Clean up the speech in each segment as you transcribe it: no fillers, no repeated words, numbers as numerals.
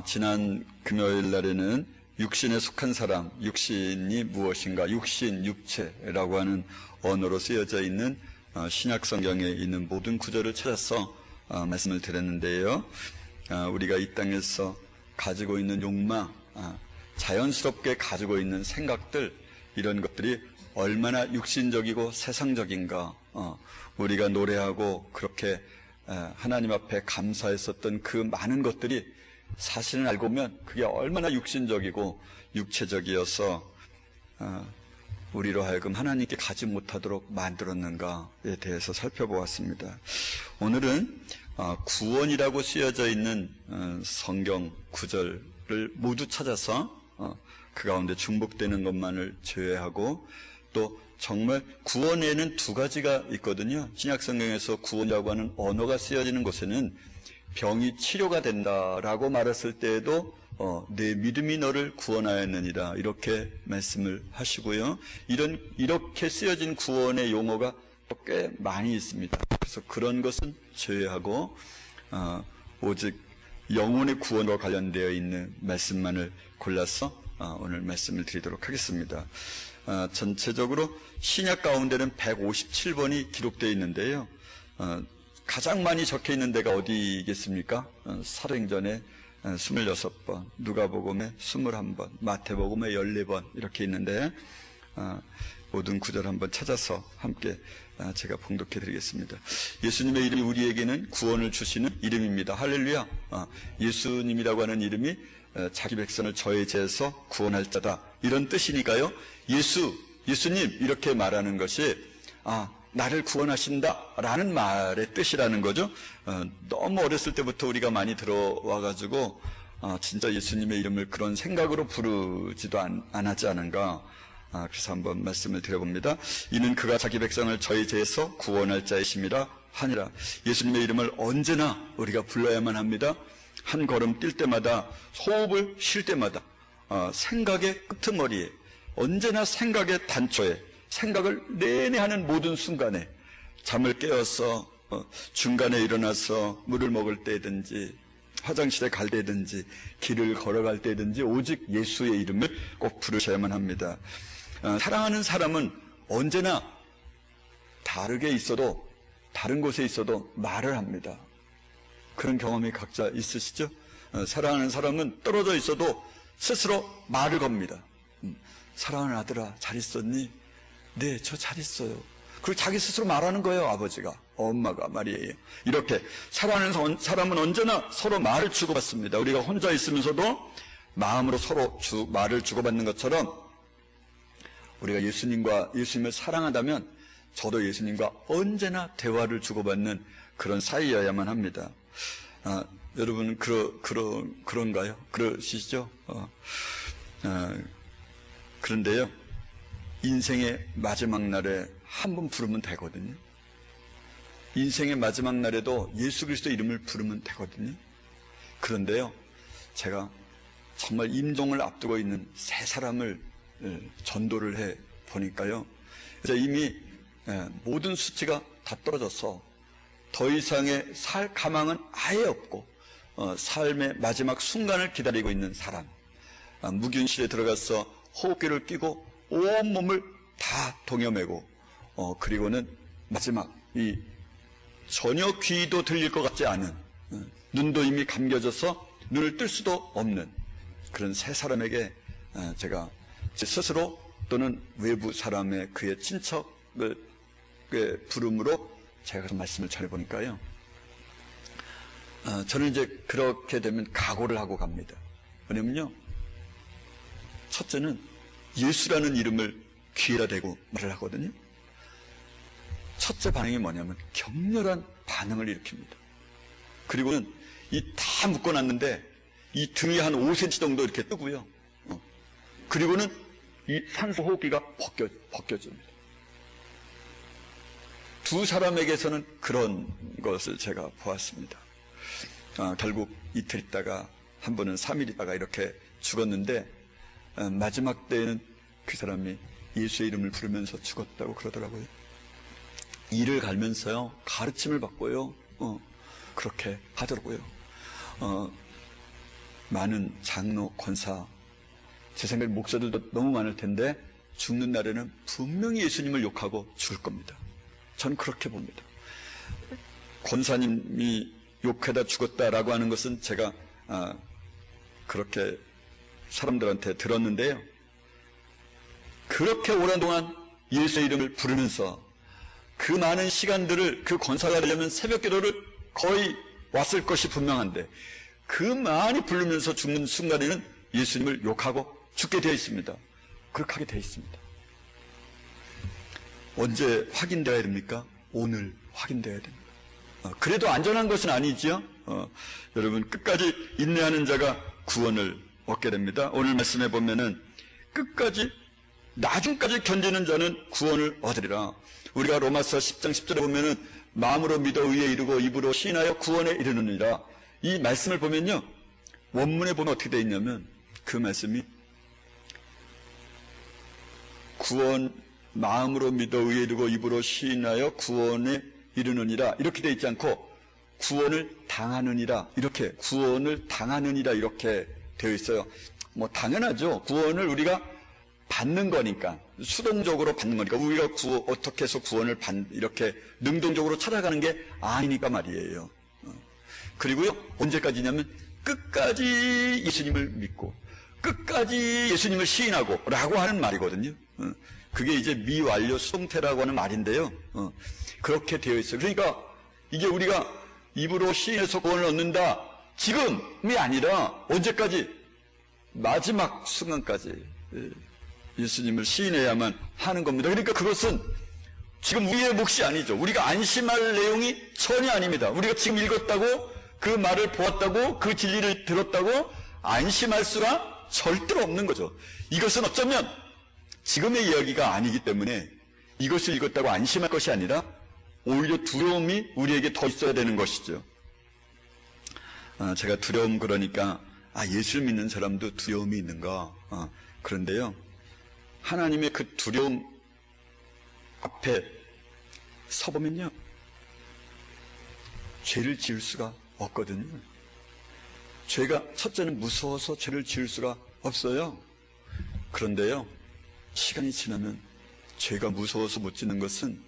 지난 금요일 날에는 육신에 속한 사람, 육신이 무엇인가, 육신, 육체라고 하는 언어로 쓰여져 있는 신약 성경에 있는 모든 구절을 찾아서 말씀을 드렸는데요. 우리가 이 땅에서 가지고 있는 욕망, 자연스럽게 가지고 있는 생각들, 이런 것들이 얼마나 육신적이고 세상적인가. 우리가 노래하고 그렇게 하나님 앞에 감사했었던 그 많은 것들이 사실은 알고 보면 그게 얼마나 육신적이고 육체적이어서 우리로 하여금 하나님께 가지 못하도록 만들었는가에 대해서 살펴보았습니다. 오늘은 구원이라고 쓰여져 있는 성경 구절을 모두 찾아서 그 가운데 중복되는 것만을 제외하고, 또 정말 구원에는 두 가지가 있거든요. 신약 성경에서 구원이라고 하는 언어가 쓰여지는 곳에는 병이 치료가 된다라고 말했을 때에도 내 믿음이 너를 구원하였느니라 이렇게 말씀을 하시고요. 이렇게 쓰여진 구원의 용어가 꽤 많이 있습니다. 그래서 그런 것은 제외하고 오직 영혼의 구원과 관련되어 있는 말씀만을 골라서 오늘 말씀을 드리도록 하겠습니다. 전체적으로 신약 가운데는 157번이 기록되어 있는데요. 가장 많이 적혀 있는 데가 어디겠습니까? 사도행전에 26번, 누가복음에 21번, 마태복음에 14번 이렇게 있는데 모든 구절 한번 찾아서 함께 제가 봉독해 드리겠습니다. 예수님의 이름이 우리에게는 구원을 주시는 이름입니다. 할렐루야. 예수님이라고 하는 이름이 자기 백성을 저의 죄에서 구원할 자다, 이런 뜻이니까요. 예수님 이렇게 말하는 것이 나를 구원하신다 라는 말의 뜻이라는 거죠. 너무 어렸을 때부터 우리가 많이 들어와가지고 진짜 예수님의 이름을 그런 생각으로 부르지도 않았지 않은가. 그래서 한번 말씀을 드려봅니다. 이는 그가 자기 백성을 저희 죄에서 구원할 자이심이라 하니라. 예수님의 이름을 언제나 우리가 불러야만 합니다. 한 걸음 뛸 때마다, 호흡을 쉴 때마다, 생각의 끄트머리에, 언제나 생각의 단초에, 생각을 내내 하는 모든 순간에, 잠을 깨어서 중간에 일어나서 물을 먹을 때든지 화장실에 갈 때든지 길을 걸어갈 때든지 오직 예수의 이름을 꼭 부르셔야만 합니다. 사랑하는 사람은 언제나 다르게 있어도, 다른 곳에 있어도 말을 합니다. 그런 경험이 각자 있으시죠? 사랑하는 사람은 떨어져 있어도 스스로 말을 겁니다. 사랑하는 아들아, 잘 있었니? 네, 저 잘 있어요. 그리고 자기 스스로 말하는 거예요. 아버지가, 엄마가 말이에요. 이렇게 사랑하는 사람은 언제나 서로 말을 주고받습니다. 우리가 혼자 있으면서도 마음으로 서로 말을 주고받는 것처럼, 우리가 예수님을 사랑한다면 저도 예수님과 언제나 대화를 주고받는 그런 사이여야만 합니다. 여러분 그런가요? 그러시죠? 그런데요, 인생의 마지막 날에 한 번 부르면 되거든요. 인생의 마지막 날에도 예수 그리스도 이름을 부르면 되거든요. 그런데요, 제가 정말 임종을 앞두고 있는 세 사람을 전도를 해 보니까요, 이제 이미 모든 수치가 다 떨어져서 더 이상의 살 가망은 아예 없고 삶의 마지막 순간을 기다리고 있는 사람, 무균실에 들어가서 호흡기를 끼고 온몸을 다 동여매고 그리고는 마지막 전혀 귀도 들릴 것 같지 않은, 눈도 이미 감겨져서 눈을 뜰 수도 없는 그런 세 사람에게 제가 제 스스로 또는 외부 사람의 그의 친척을 부름으로 제가 말씀을 전해보니까요, 저는 이제 그렇게 되면 각오를 하고 갑니다. 왜냐면요, 첫째는 예수라는 이름을 귀에다 대고 말을 하거든요. 첫째 반응이 뭐냐면 격렬한 반응을 일으킵니다. 그리고는 다 묶어놨는데 이 등이 한 5cm 정도 이렇게 뜨고요. 그리고는 이 산소 호흡기가 벗겨집니다. 두 사람에게서는 그런 것을 제가 보았습니다. 결국 이틀 있다가 한 번은 3일 있다가 이렇게 죽었는데, 마지막 때에는 그 사람이 예수의 이름을 부르면서 죽었다고 그러더라고요. 일을 갈면서요, 가르침을 받고요, 그렇게 하더라고요. 많은 장로, 권사, 제 생각에 목사들도 너무 많을 텐데 죽는 날에는 분명히 예수님을 욕하고 죽을 겁니다. 저는 그렇게 봅니다. 권사님이 욕하다 죽었다라고 하는 것은 제가 그렇게 사람들한테 들었는데요. 그렇게 오랜 동안 예수의 이름을 부르면서 그 많은 시간들을 그 권사가 되려면 새벽 기도를 거의 왔을 것이 분명한데 그 많이 부르면서 죽는 순간에는 예수님을 욕하고 죽게 되어 있습니다. 그렇게 하게 되어 있습니다. 언제 확인되어야 됩니까? 오늘 확인되어야 됩니다. 그래도 안전한 것은 아니지요. 여러분 끝까지 인내하는 자가 구원을 얻게 됩니다. 오늘 말씀해 보면은 끝까지 나중까지 견디는 자는 구원을 얻으리라. 우리가 로마서 10장 10절에 보면은 마음으로 믿어 의에 이르고 입으로 시인하여 구원에 이르느니라. 이 말씀을 보면요, 원문에 보면 어떻게 되어 있냐면 그 말씀이 구원 마음으로 믿어 의에 이르고 입으로 시인하여 구원에 이르느니라 이렇게 되어 있지 않고 구원을 당하느니라 이렇게 구원을 당하느니라 이렇게 되어 있어요. 뭐 당연하죠. 구원을 우리가 받는 거니까 수동적으로 받는 거니까 우리가 어떻게 해서 구원을 이렇게 능동적으로 찾아가는 게 아니니까 말이에요. 그리고요 언제까지냐면 끝까지 예수님을 믿고 끝까지 예수님을 시인하고 라고 하는 말이거든요. 그게 이제 미완료 수동태라고 하는 말인데요. 그렇게 되어 있어요. 그러니까 이게 우리가 입으로 시인해서 구원을 얻는다 지금이 아니라 언제까지 마지막 순간까지 예수님을 시인해야만 하는 겁니다. 그러니까 그것은 지금 우리의 몫이 아니죠. 우리가 안심할 내용이 전혀 아닙니다. 우리가 지금 읽었다고 그 말을 보았다고 그 진리를 들었다고 안심할 수가 절대로 없는 거죠. 이것은 어쩌면 지금의 이야기가 아니기 때문에 이것을 읽었다고 안심할 것이 아니라 오히려 두려움이 우리에게 더 있어야 되는 것이죠. 제가 두려움 그러니까 예수를 믿는 사람도 두려움이 있는가? 그런데요 하나님의 그 두려움 앞에 서보면요 죄를 지을 수가 없거든요. 죄가 첫째는 무서워서 죄를 지을 수가 없어요. 그런데요 시간이 지나면 죄가 무서워서 못 짓는 것은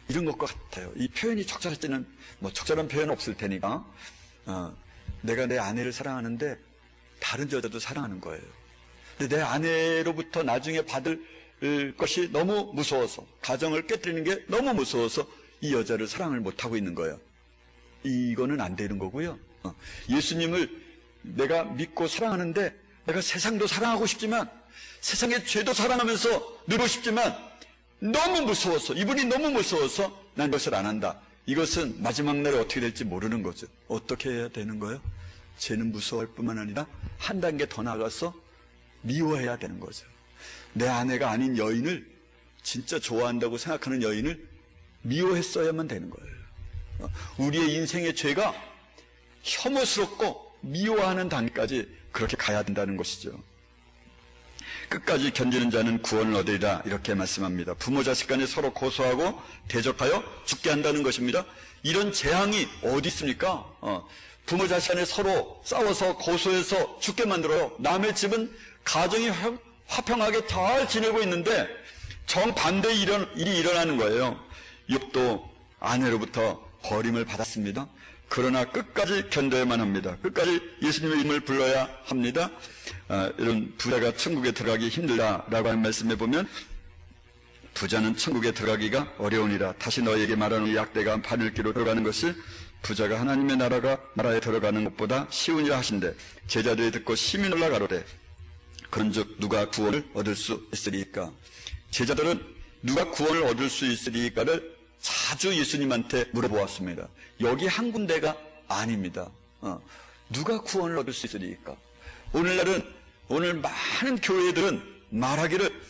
이런 것과 같아요. 이 표현이 적절할 때는 뭐 적절한 표현은 없을 테니까 내가 내 아내를 사랑하는데 다른 여자도 사랑하는 거예요. 근데 내 아내로부터 나중에 받을 것이 너무 무서워서 가정을 깨뜨리는 게 너무 무서워서 이 여자를 사랑을 못하고 있는 거예요. 이거는 안 되는 거고요. 예수님을 내가 믿고 사랑하는데 내가 세상도 사랑하고 싶지만 세상의 죄도 사랑하면서 누리고 싶지만 너무 무서워서 이분이 너무 무서워서 난 이것을 안 한다. 이것은 마지막 날에 어떻게 될지 모르는 거죠. 어떻게 해야 되는 거예요? 죄는 무서워할 뿐만 아니라 한 단계 더 나가서 미워해야 되는 거죠. 내 아내가 아닌 여인을 진짜 좋아한다고 생각하는 여인을 미워했어야만 되는 거예요. 우리의 인생의 죄가 혐오스럽고 미워하는 단계까지 그렇게 가야 된다는 것이죠. 끝까지 견디는 자는 구원을 얻으리라 이렇게 말씀합니다. 부모 자식 간에 서로 고소하고 대적하여 죽게 한다는 것입니다. 이런 재앙이 어디 있습니까? 부모 자식 간에 서로 싸워서 고소해서 죽게 만들어요. 남의 집은 가정이 화평하게 잘 지내고 있는데 정반대의 일이 일어나는 거예요. 욥도 아내로부터 버림을 받았습니다. 그러나 끝까지 견뎌야만 합니다. 끝까지 예수님의 이름을 불러야 합니다. 이런 부자가 천국에 들어가기 힘들다라고 하는 말씀에 보면 부자는 천국에 들어가기가 어려우니라. 다시 너에게 말하는 이 약대가 바늘기로 들어가는 것을 부자가 하나님의 나라에 들어가는 것보다 쉬우니라 하신대. 제자들이 듣고 심히 놀라 가로되 그런즉 누가 구원을 얻을 수 있으리까? 제자들은 누가 구원을 얻을 수 있으리까를 자주 예수님한테 물어보았습니다. 여기 한 군데가 아닙니다. 누가 구원을 얻을 수 있으리까? 오늘 많은 교회들은 말하기를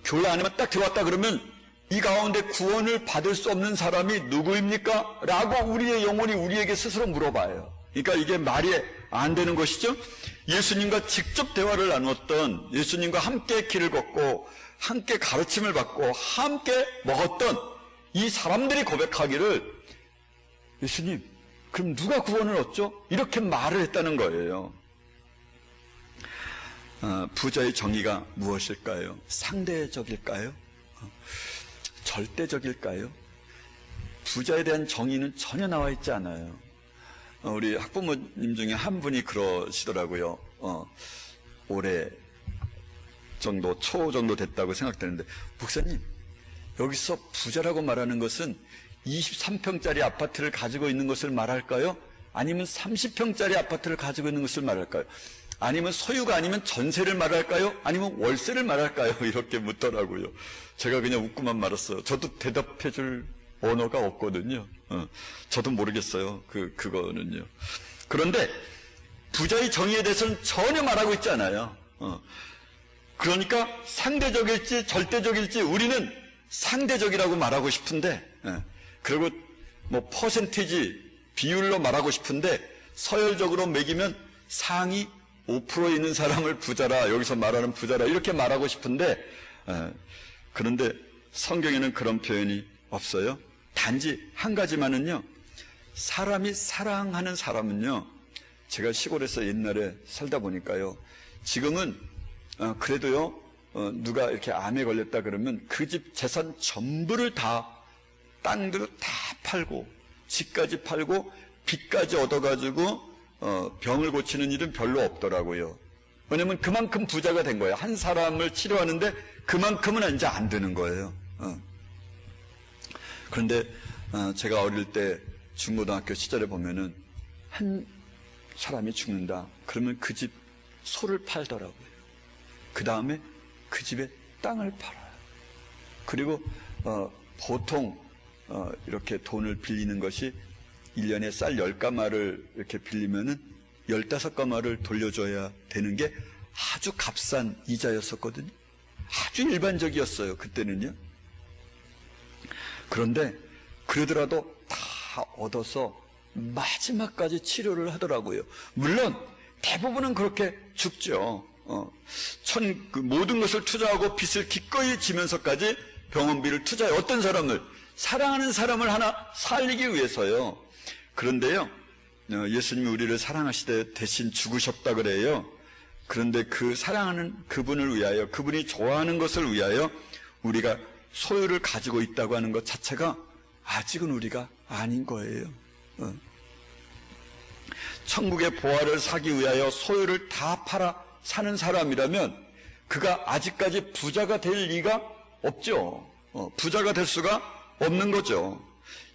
교회 안에만 딱 들어왔다 그러면 이 가운데 구원을 받을 수 없는 사람이 누구입니까? 라고 우리의 영혼이 우리에게 스스로 물어봐요. 그러니까 이게 말이 안 되는 것이죠. 예수님과 직접 대화를 나눴던, 예수님과 함께 길을 걷고 함께 가르침을 받고 함께 먹었던 이 사람들이 고백하기를 예수님 그럼 누가 구원을 얻죠? 이렇게 말을 했다는 거예요. 부자의 정의가 무엇일까요? 상대적일까요? 절대적일까요? 부자에 대한 정의는 전혀 나와 있지 않아요. 우리 학부모님 중에 한 분이 그러시더라고요. 올해 정도, 초 정도 됐다고 생각되는데, 목사님, 여기서 부자라고 말하는 것은 23평짜리 아파트를 가지고 있는 것을 말할까요? 아니면 30평짜리 아파트를 가지고 있는 것을 말할까요? 아니면 소유가 아니면 전세를 말할까요? 아니면 월세를 말할까요? 이렇게 묻더라고요. 제가 그냥 웃고만 말았어요. 저도 대답해 줄 언어가 없거든요. 저도 모르겠어요. 그거는요. 그런데 부자의 정의에 대해서는 전혀 말하고 있지 않아요. 그러니까 상대적일지 절대적일지 우리는 상대적이라고 말하고 싶은데, 그리고 뭐 퍼센티지 비율로 말하고 싶은데 서열적으로 매기면 상위 5%에 있는 사람을 부자라, 여기서 말하는 부자라 이렇게 말하고 싶은데, 그런데 성경에는 그런 표현이 없어요. 단지 한 가지만은요, 사람이 사랑하는 사람은요, 제가 시골에서 옛날에 살다 보니까요, 지금은 그래도요, 누가 이렇게 암에 걸렸다 그러면 그 집 재산 전부를 다, 땅들을 다 팔고 집까지 팔고 빚까지 얻어가지고 병을 고치는 일은 별로 없더라고요. 왜냐면 그만큼 부자가 된 거예요. 한 사람을 치료하는데 그만큼은 이제 안 되는 거예요. 그런데 제가 어릴 때 중고등학교 시절에 보면은 한 사람이 죽는다 그러면 그 집 소를 팔더라고요. 그 다음에 그 집의 땅을 팔아요. 그리고 보통 이렇게 돈을 빌리는 것이 1년에 쌀 10가마를 이렇게 빌리면은 15가마를 돌려줘야 되는 게 아주 값싼 이자였었거든요. 아주 일반적이었어요, 그때는요. 그런데 그러더라도 다 얻어서 마지막까지 치료를 하더라고요. 물론 대부분은 그렇게 죽죠. 모든 것을 투자하고 빚을 기꺼이 지면서까지 병원비를 투자해. 어떤 사람을, 사랑하는 사람을 하나 살리기 위해서요. 그런데요, 예수님이 우리를 사랑하시되 대신 죽으셨다 그래요. 그런데 그 사랑하는 그분을 위하여, 그분이 좋아하는 것을 위하여 우리가 소유를 가지고 있다고 하는 것 자체가 아직은 우리가 아닌 거예요. 천국의 보화를 사기 위하여 소유를 다 팔아 사는 사람이라면 그가 아직까지 부자가 될 리가 없죠. 부자가 될 수가 없는 거죠.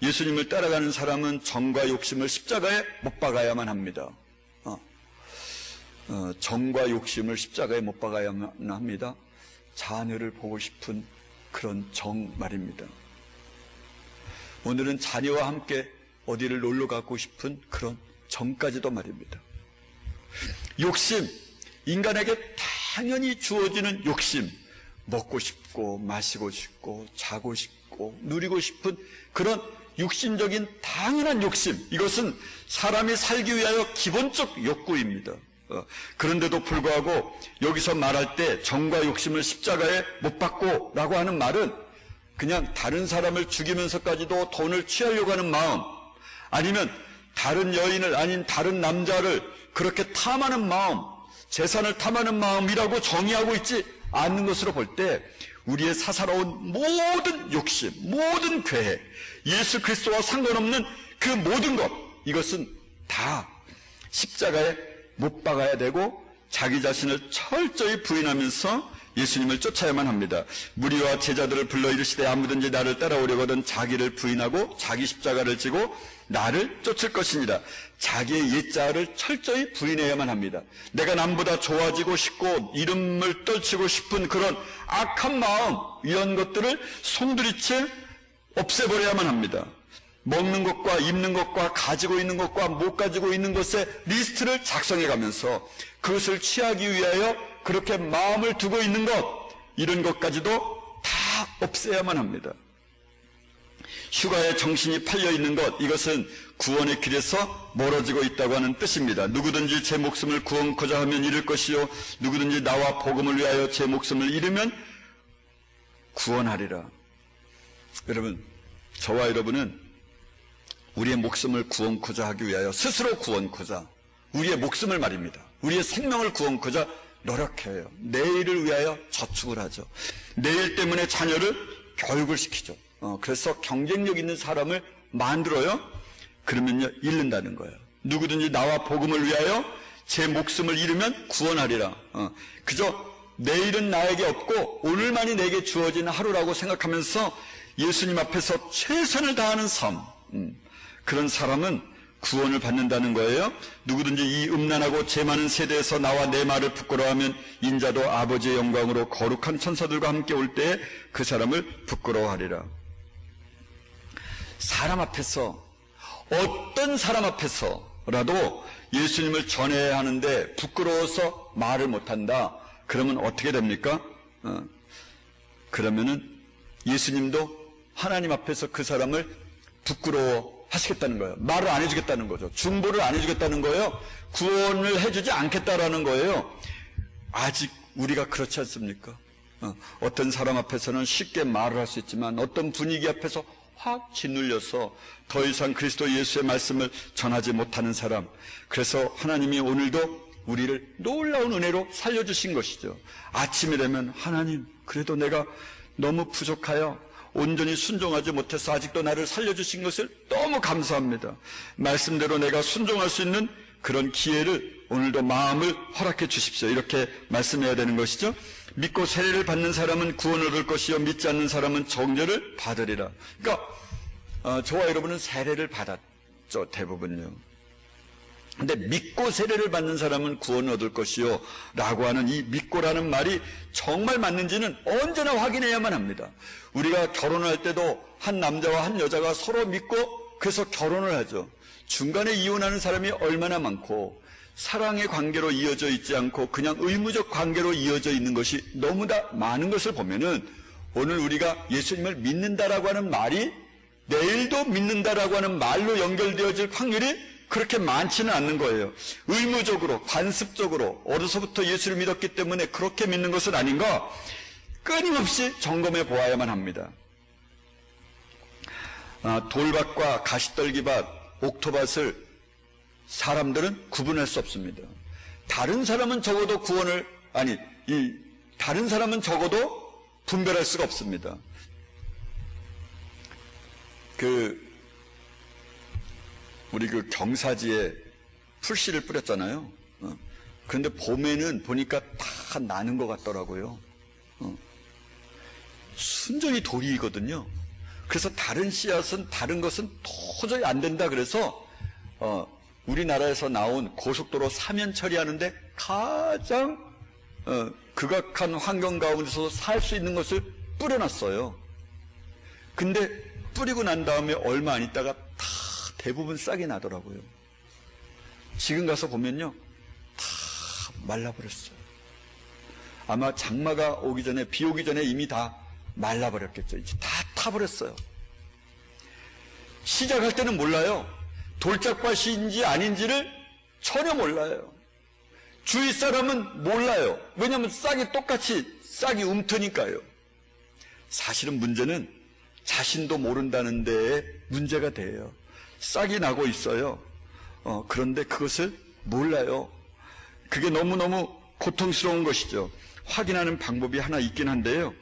예수님을 따라가는 사람은 정과 욕심을 십자가에 못 박아야만 합니다. 정과 욕심을 십자가에 못 박아야만 합니다. 자녀를 보고 싶은 그런 정 말입니다. 오늘은 자녀와 함께 어디를 놀러 가고 싶은 그런 정까지도 말입니다. 욕심, 인간에게 당연히 주어지는 욕심, 먹고 싶고 마시고 싶고 자고 싶고 누리고 싶은 그런 육신적인 당연한 욕심, 이것은 사람이 살기 위하여 기본적 욕구입니다. 그런데도 불구하고 여기서 말할 때 정과 욕심을 십자가에 못 박고 라고 하는 말은 그냥 다른 사람을 죽이면서까지도 돈을 취하려고 하는 마음, 아니면 다른 여인을, 아닌 다른 남자를 그렇게 탐하는 마음, 재산을 탐하는 마음이라고 정의하고 있지 않는 것으로 볼 때 우리의 사사로운 모든 욕심, 모든 계획, 예수 그리스도와 상관없는 그 모든 것, 이것은 다 십자가에 못 박아야 되고 자기 자신을 철저히 부인하면서 예수님을 쫓아야만 합니다. 무리와 제자들을 불러 이르시되 아무든지 나를 따라오려거든 자기를 부인하고 자기 십자가를 지고 나를 쫓을 것이니라. 자기의 옛자를 철저히 부인해야만 합니다. 내가 남보다 좋아지고 싶고 이름을 떨치고 싶은 그런 악한 마음, 이런 것들을 송두리째 없애버려야만 합니다. 먹는 것과 입는 것과 가지고 있는 것과 못 가지고 있는 것의 리스트를 작성해 가면서 그것을 취하기 위하여 그렇게 마음을 두고 있는 것, 이런 것까지도 다 없애야만 합니다. 휴가에 정신이 팔려 있는 것, 이것은 구원의 길에서 멀어지고 있다고 하는 뜻입니다. 누구든지 제 목숨을 구원코자 하면 잃을 것이요 누구든지 나와 복음을 위하여 제 목숨을 잃으면 구원하리라. 여러분, 저와 여러분은 우리의 목숨을 구원코자 하기 위하여 스스로 구원코자, 우리의 목숨을 말입니다. 우리의 생명을 구원코자 노력해요. 내일을 위하여 저축을 하죠. 내일 때문에 자녀를 교육을 시키죠. 그래서 경쟁력 있는 사람을 만들어요. 그러면요, 잃는다는 거예요. 누구든지 나와 복음을 위하여 제 목숨을 잃으면 구원하리라. 그저 내일은 나에게 없고 오늘만이 내게 주어진 하루라고 생각하면서 예수님 앞에서 최선을 다하는 삶, 그런 사람은 구원을 받는다는 거예요. 누구든지 이 음란하고 죄 많은 세대에서 나와 내 말을 부끄러워하면 인자도 아버지의 영광으로 거룩한 천사들과 함께 올 때에 그 사람을 부끄러워하리라. 사람 앞에서, 어떤 사람 앞에서라도 예수님을 전해야 하는데 부끄러워서 말을 못한다. 그러면 어떻게 됩니까? 그러면은 예수님도 하나님 앞에서 그 사람을 부끄러워 하시겠다는 거예요. 말을 안 해주겠다는 거죠. 중보를 안 해주겠다는 거예요. 구원을 해주지 않겠다라는 거예요. 아직 우리가 그렇지 않습니까? 어떤 사람 앞에서는 쉽게 말을 할 수 있지만 어떤 분위기 앞에서 확 짓눌려서 더 이상 그리스도 예수의 말씀을 전하지 못하는 사람. 그래서 하나님이 오늘도 우리를 놀라운 은혜로 살려주신 것이죠. 아침이 되면 하나님, 그래도 내가 너무 부족하여 온전히 순종하지 못해서 아직도 나를 살려주신 것을 너무 감사합니다. 말씀대로 내가 순종할 수 있는 그런 기회를 오늘도 마음을 허락해 주십시오. 이렇게 말씀해야 되는 것이죠. 믿고 세례를 받는 사람은 구원을 얻을 것이요 믿지 않는 사람은 정죄를 받으리라. 그러니까 저와 여러분은 세례를 받았죠, 대부분요. 근데 믿고 세례를 받는 사람은 구원을 얻을 것이요 라고 하는 이 믿고라는 말이 정말 맞는지는 언제나 확인해야만 합니다. 우리가 결혼할 때도 한 남자와 한 여자가 서로 믿고 그래서 결혼을 하죠. 중간에 이혼하는 사람이 얼마나 많고 사랑의 관계로 이어져 있지 않고 그냥 의무적 관계로 이어져 있는 것이 너무나 많은 것을 보면은 오늘 우리가 예수님을 믿는다라고 하는 말이 내일도 믿는다라고 하는 말로 연결되어질 확률이 그렇게 많지는 않는 거예요. 의무적으로, 관습적으로 어려서부터 예수를 믿었기 때문에 그렇게 믿는 것은 아닌가? 끊임없이 점검해 보아야만 합니다. 돌밭과 가시떨기밭, 옥토밭을 사람들은 구분할 수 없습니다. 다른 사람은 적어도 다른 사람은 적어도 분별할 수가 없습니다. 우리 경사지에 풀씨를 뿌렸잖아요. 그런데 봄에는 보니까 다 나는 것 같더라고요. 순전히 돌이거든요. 그래서 다른 씨앗은, 다른 것은 도저히 안 된다. 그래서 우리나라에서 나온 고속도로 사면 처리하는데 가장 극악한 환경 가운데서 살 수 있는 것을 뿌려놨어요. 근데 뿌리고 난 다음에 얼마 안 있다가 다 대부분 싹이 나더라고요. 지금 가서 보면요, 다 말라버렸어요. 아마 장마가 오기 전에, 비 오기 전에 이미 다 말라버렸겠죠. 이제 다 타버렸어요. 시작할 때는 몰라요. 돌짝밭인지 아닌지를 전혀 몰라요. 주위 사람은 몰라요. 왜냐하면 싹이 똑같이 싹이 움트니까요. 사실은 문제는 자신도 모른다는 데에 문제가 돼요. 싹이 나고 있어요. 그런데 그것을 몰라요. 그게 너무너무 고통스러운 것이죠. 확인하는 방법이 하나 있긴 한데요.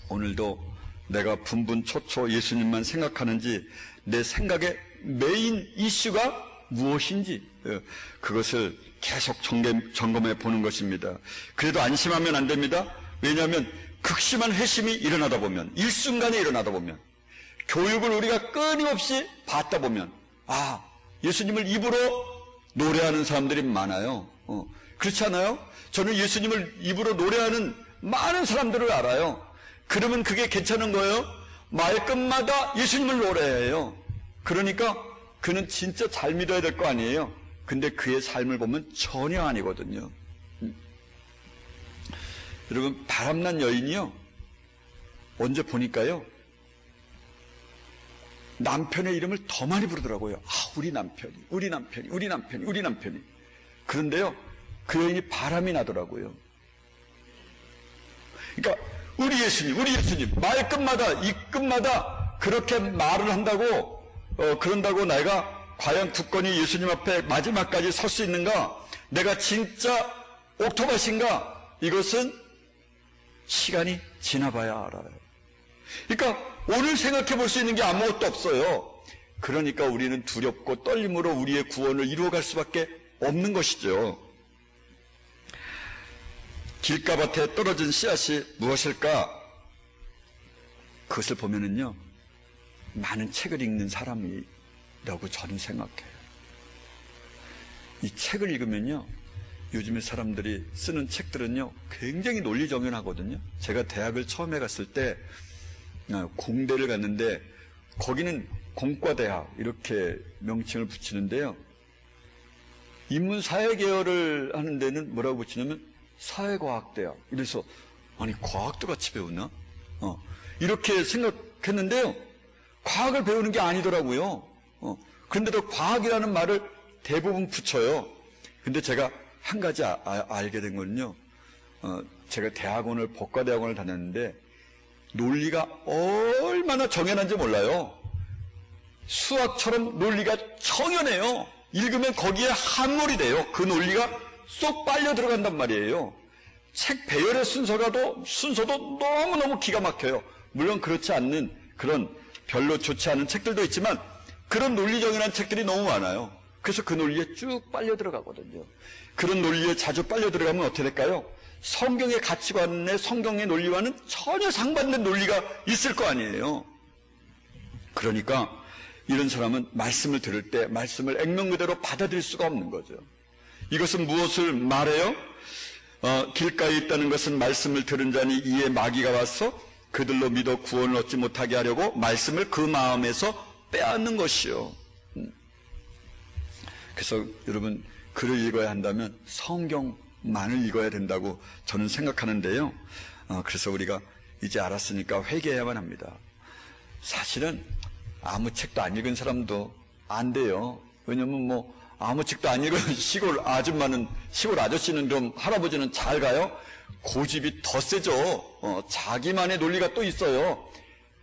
오늘도 내가 분분초초 예수님만 생각하는지, 내 생각의 메인 이슈가 무엇인지 그것을 계속 점검해 보는 것입니다. 그래도 안심하면 안 됩니다. 왜냐하면 극심한 회심이 일어나다 보면, 일순간에 일어나다 보면, 교육을 우리가 끊임없이 받다 보면, 예수님을 입으로 노래하는 사람들이 많아요. 그렇지 않아요? 저는 예수님을 입으로 노래하는 많은 사람들을 알아요. 그러면 그게 괜찮은 거예요? 말끝마다 예수님을 노래해요. 그러니까 그는 진짜 잘 믿어야 될 거 아니에요? 근데 그의 삶을 보면 전혀 아니거든요. 여러분, 바람난 여인이요, 언제 보니까요, 남편의 이름을 더 많이 부르더라고요. 우리 남편이. 그런데요, 그 여인이 바람이 나더라고요. 그러니까 우리 예수님, 말끝마다, 이끝마다 그렇게 말을 한다고, 그런다고 내가 과연 굳건히 예수님 앞에 마지막까지 설 수 있는가? 내가 진짜 옥토밭인가? 이것은 시간이 지나봐야 알아요. 그러니까 오늘 생각해 볼 수 있는 게 아무것도 없어요. 그러니까 우리는 두렵고 떨림으로 우리의 구원을 이루어갈 수밖에 없는 것이죠. 길가밭에 떨어진 씨앗이 무엇일까? 그것을 보면은요, 많은 책을 읽는 사람이라고 저는 생각해요. 이 책을 읽으면요, 요즘에 사람들이 쓰는 책들은요, 굉장히 논리정연하거든요. 제가 대학을 처음에 갔을 때 공대를 갔는데 거기는 공과대학 이렇게 명칭을 붙이는데요, 인문사회 계열을 하는 데는 뭐라고 붙이냐면 사회과학대학. 이래서 아니 과학도 같이 배우나? 이렇게 생각했는데요, 과학을 배우는 게 아니더라고요. 그런데도 과학이라는 말을 대부분 붙여요. 근데 제가 한 가지 알게 된 거는요, 제가 대학원을, 법과대학원을 다녔는데 논리가 얼마나 정연한지 몰라요. 수학처럼 논리가 정연해요. 읽으면 거기에 함몰이 돼요. 그 논리가 쏙 빨려 들어간단 말이에요. 책 배열의 순서도 너무너무 기가 막혀요. 물론 그렇지 않는, 그런 별로 좋지 않은 책들도 있지만 그런 논리정연한 책들이 너무 많아요. 그래서 그 논리에 쭉 빨려 들어가거든요. 그런 논리에 자주 빨려 들어가면 어떻게 될까요? 성경의 가치관의, 성경의 논리와는 전혀 상반된 논리가 있을 거 아니에요. 그러니까 이런 사람은 말씀을 들을 때 말씀을 액면 그대로 받아들일 수가 없는 거죠. 이것은 무엇을 말해요? 길가에 있다는 것은 말씀을 들은 자니 이에 마귀가 와서 그들로 믿어 구원을 얻지 못하게 하려고 말씀을 그 마음에서 빼앗는 것이요. 그래서 여러분, 글을 읽어야 한다면 성경만을 읽어야 된다고 저는 생각하는데요. 그래서 우리가 이제 알았으니까 회개해야만 합니다. 사실은 아무 책도 안 읽은 사람도 안 돼요. 왜냐면 아무 책도 안 읽은 시골 아저씨는 좀, 할아버지는 잘 가요? 고집이 더 세죠. 자기만의 논리가 또 있어요.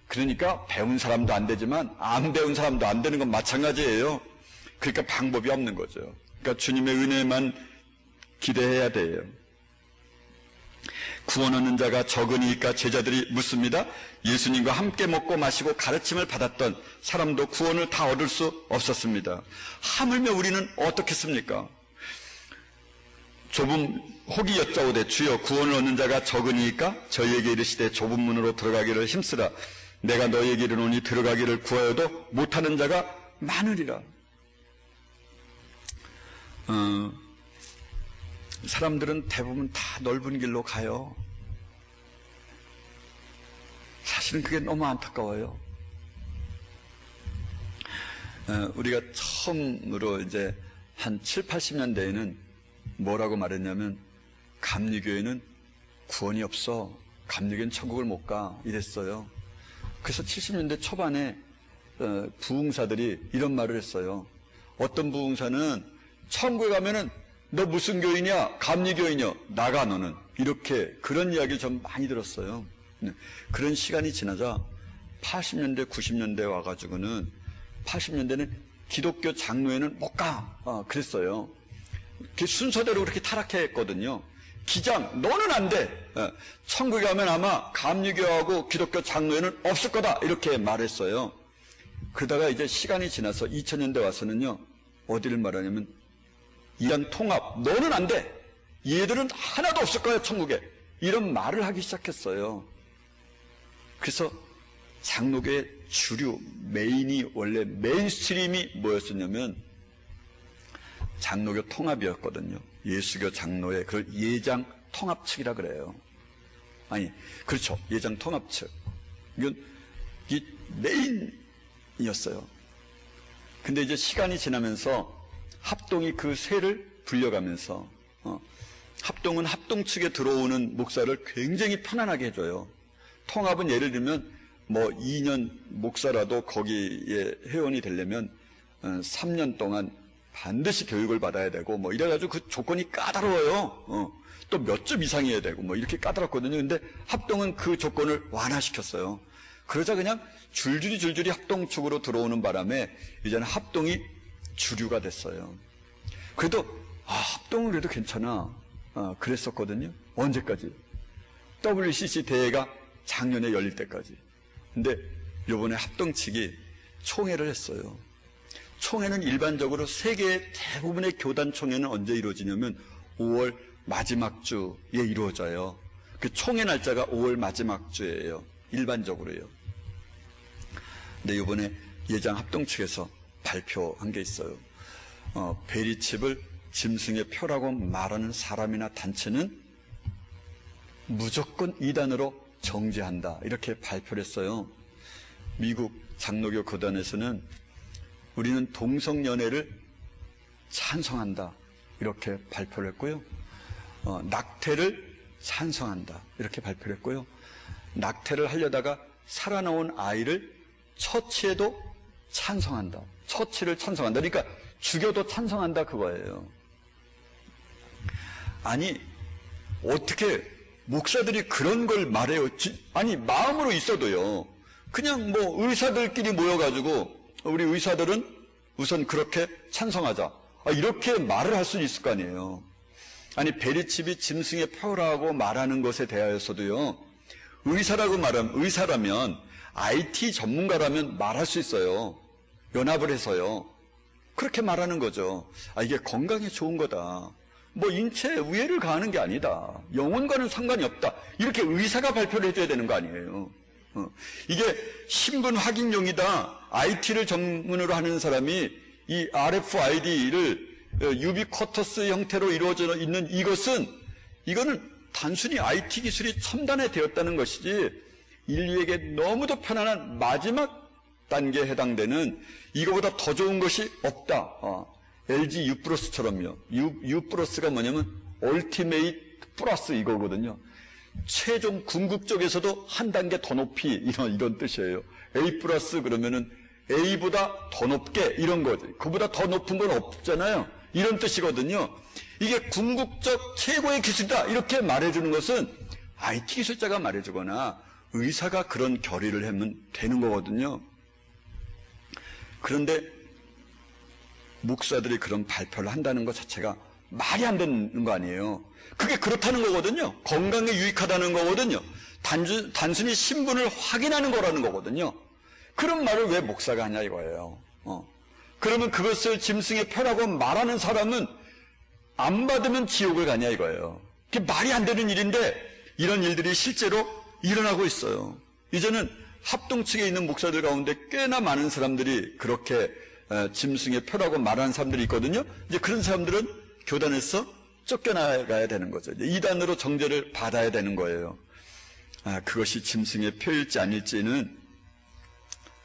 그러니까 배운 사람도 안 되지만 안 배운 사람도 안 되는 건 마찬가지예요. 그러니까 방법이 없는 거죠. 그러니까 주님의 은혜만 기대해야 돼요. 구원 얻는 자가 적으니까 제자들이 묻습니다. 예수님과 함께 먹고 마시고 가르침을 받았던 사람도 구원을 다 얻을 수 없었습니다. 하물며 우리는 어떻겠습니까? 혹이 여짜오되 주여 구원을 얻는 자가 적으니까 저희에게 이르시되 좁은 문으로 들어가기를 힘쓰라. 내가 너희에게 이르노니 들어가기를 구하여도 못하는 자가 많으리라. 사람들은 대부분 다 넓은 길로 가요. 사실은 그게 너무 안타까워요. 우리가 처음으로 이제 한 7, 80년대에는 뭐라고 말했냐면 감리교회는 구원이 없어. 감리교회는 천국을 못 가. 이랬어요. 그래서 70년대 초반에 부흥사들이 이런 말을 했어요. 어떤 부흥사는 천국에 가면은 너 무슨 교인이야? 감리교인이야? 나가 너는. 이렇게 그런 이야기를 좀 많이 들었어요. 그런 시간이 지나자 80년대, 90년대 와가지고는 80년대는 기독교 장로회는 못 가. 그랬어요. 순서대로 그렇게 타락했거든요. 기장, 너는 안 돼. 천국에 가면 아마 감리교하고 기독교 장로회는 없을 거다. 이렇게 말했어요. 그러다가 이제 시간이 지나서 2000년대 와서는요, 어디를 말하냐면 이런 통합, 너는 안 돼. 얘들은 하나도 없을 거야, 천국에. 이런 말을 하기 시작했어요. 그래서 장로교의 주류, 원래 메인스트림이 뭐였었냐면 장로교 통합이었거든요. 예수교 장로의 그걸 예장 통합 측이라 그래요. 아니, 그렇죠. 예장 통합 측. 이게 메인이었어요. 근데 이제 시간이 지나면서 합동이 그 세를 불려가면서 합동은 합동 측에 들어오는 목사를 굉장히 편안하게 해줘요. 통합은 예를 들면 2년 목사라도 거기에 회원이 되려면 3년 동안 반드시 교육을 받아야 되고 이래가지고 그 조건이 까다로워요. 또 몇 점 이상이어야 되고 이렇게 까다롭거든요. 근데 합동은 그 조건을 완화시켰어요. 그러자 그냥 줄줄이 합동 측으로 들어오는 바람에 이제는 합동이 주류가 됐어요. 그래도 합동은 그래도 괜찮아. 그랬었거든요. 언제까지? WCC 대회가 작년에 열릴 때까지. 근데 요번에 합동 측이 총회를 했어요. 총회는 일반적으로 세계 대부분의 교단 총회는 언제 이루어지냐면 5월 마지막 주에 이루어져요. 그 총회 날짜가 5월 마지막 주예요. 일반적으로요. 근데 이번에 예장 합동 측에서 발표한 게 있어요. 베리칩을 짐승의 표라고 말하는 사람이나 단체는 무조건 이단으로 정죄한다. 이렇게 발표를 했어요. 미국 장로교 교단에서는 우리는 동성연애를 찬성한다. 이렇게 발표를 했고요. 낙태를 찬성한다. 이렇게 발표를 했고요. 낙태를 하려다가 살아나온 아이를 처치해도 찬성한다. 처치를 찬성한다. 그러니까 죽여도 찬성한다 그거예요. 아니 어떻게 목사들이 그런 걸 말해요? 아니 마음으로 있어도요. 그냥 뭐 의사들끼리 모여가지고 우리 의사들은 우선 그렇게 찬성하자. 이렇게 말을 할 수 있을 거 아니에요. 아니 베리칩이 짐승의 표라고 말하는 것에 대하여서도요. 의사라면 IT 전문가라면 말할 수 있어요. 연합을 해서요. 그렇게 말하는 거죠. 이게 건강에 좋은 거다. 뭐 인체에 우애를 가하는 게 아니다. 영혼과는 상관이 없다. 이렇게 의사가 발표를 해줘야 되는 거 아니에요. 이게 신분 확인용이다. IT를 전문으로 하는 사람이 이 RFID를 유비쿼터스 형태로 이루어져 있는 이거는 단순히 IT 기술이 첨단에 되었다는 것이지 인류에게 너무도 편안한 마지막 단계에 해당되는 이거보다 더 좋은 것이 없다. LG U+처럼요. U+가 뭐냐면 얼티메이트 플러스 이거거든요. 최종 궁극적에서도 한 단계 더 높이 이런 뜻이에요. A+ 그러면은 A보다 더 높게 이런 거지. 그보다 더 높은 건 없잖아요. 이런 뜻이거든요. 이게 궁극적 최고의 기술이다 이렇게 말해주는 것은 IT 기술자가 말해주거나 의사가 그런 결의를 하면 되는 거거든요. 그런데 목사들이 그런 발표를 한다는 것 자체가 말이 안 되는 거 아니에요. 그게 그렇다는 거거든요. 건강에 유익하다는 거거든요. 단순히 신분을 확인하는 거라는 거거든요. 그런 말을 왜 목사가 하냐 이거예요. 그러면 그것을 짐승의 표라고 말하는 사람은 안 받으면 지옥을 가냐 이거예요. 그게 말이 안 되는 일인데 이런 일들이 실제로 일어나고 있어요. 이제는 합동 측에 있는 목사들 가운데 꽤나 많은 사람들이 그렇게 짐승의 표라고 말하는 사람들이 있거든요. 이제 그런 사람들은 교단에서 쫓겨나가야 되는 거죠. 이단으로 정죄를 받아야 되는 거예요. 그것이 짐승의 표일지 아닐지는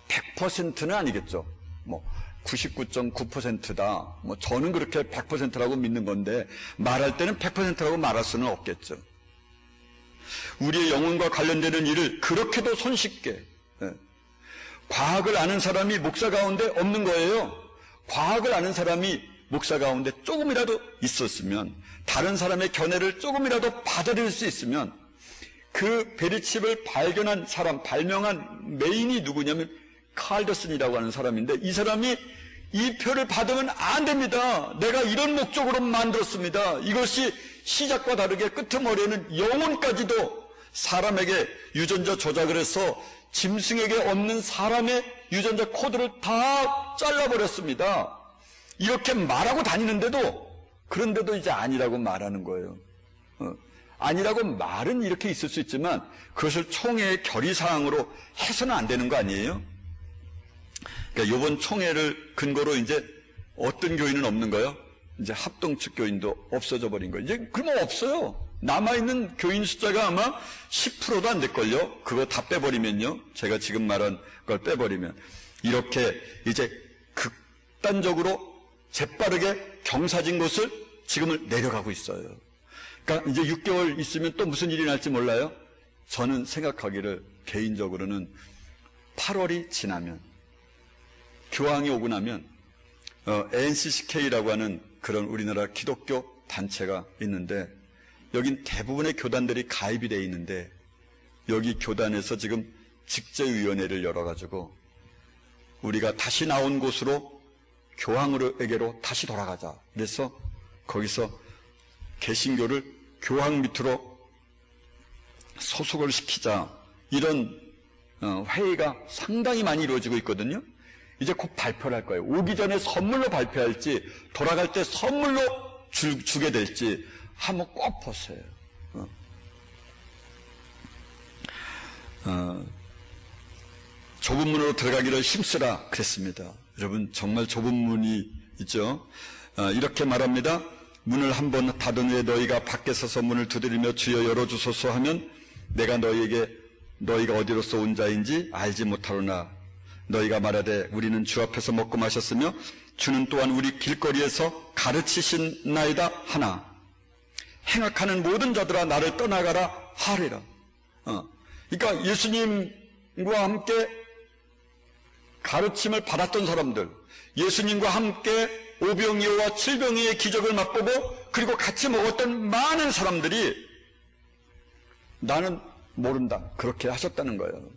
100%는 아니겠죠. 뭐 99.9%다. 뭐 저는 그렇게 100%라고 믿는 건데 말할 때는 100%라고 말할 수는 없겠죠. 우리의 영혼과 관련되는 일을 그렇게도 손쉽게 과학을 아는 사람이 목사 가운데 없는 거예요. 과학을 아는 사람이 목사 가운데 조금이라도 있었으면 다른 사람의 견해를 조금이라도 받아들일 수 있으면 그 베리칩을 발견한 사람, 발명한 메인이 누구냐면 칼더슨이라고 하는 사람인데 이 사람이 이 표를 받으면 안 됩니다. 내가 이런 목적으로 만들었습니다. 이것이 시작과 다르게 끄트머리에는 영혼까지도 사람에게 유전자 조작을 해서 짐승에게 없는 사람의 유전자 코드를 다 잘라버렸습니다. 이렇게 말하고 다니는데도 그런데도 이제 아니라고 말하는 거예요. 아니라고 말은 이렇게 있을 수 있지만 그것을 총회의 결의사항으로 해서는 안 되는 거 아니에요? 그러니까 이번 총회를 근거로 이제 어떤 교인은 없는 거예요? 이제 합동측 교인도 없어져 버린 거예요. 이제 그러면 없어요. 남아있는 교인 숫자가 아마 10%도 안 될걸요? 그거 다 빼버리면요. 제가 지금 말한 걸 빼버리면. 이렇게 이제 극단적으로 재빠르게 경사진 곳을 지금을 내려가고 있어요. 그러니까 이제 6개월 있으면 또 무슨 일이 날지 몰라요? 저는 생각하기를 개인적으로는 8월이 지나면 교황이 오고 나면 NCCK라고 하는 그런 우리나라 기독교 단체가 있는데 여긴 대부분의 교단들이 가입이 돼 있는데 여기 교단에서 지금 직제위원회를 열어가지고 우리가 다시 나온 곳으로 교황으로에게로 다시 돌아가자. 그래서 거기서 개신교를 교황 밑으로 소속을 시키자, 이런 회의가 상당히 많이 이루어지고 있거든요. 이제 곧 발표를 할 거예요. 오기 전에 선물로 발표할지 돌아갈 때 선물로 주게 될지 한번 꼭 보세요. 좁은 문으로 들어가기를 힘쓰라 그랬습니다. 여러분, 정말 좁은 문이 있죠. 이렇게 말합니다. 문을 한번 닫은 후에 너희가 밖에 서서 문을 두드리며 주여 열어주소서 하면 내가 너희가 어디로서 온 자인지 알지 못하노라. 너희가 말하되 우리는 주 앞에서 먹고 마셨으며 주는 또한 우리 길거리에서 가르치신나이다 하나 행악하는 모든 자들아 나를 떠나가라 하리라. 그러니까 예수님과 함께 가르침을 받았던 사람들, 예수님과 함께 오병이어와 칠병이의 기적을 맛보고 그리고 같이 먹었던 많은 사람들이 나는 모른다 그렇게 하셨다는 거예요.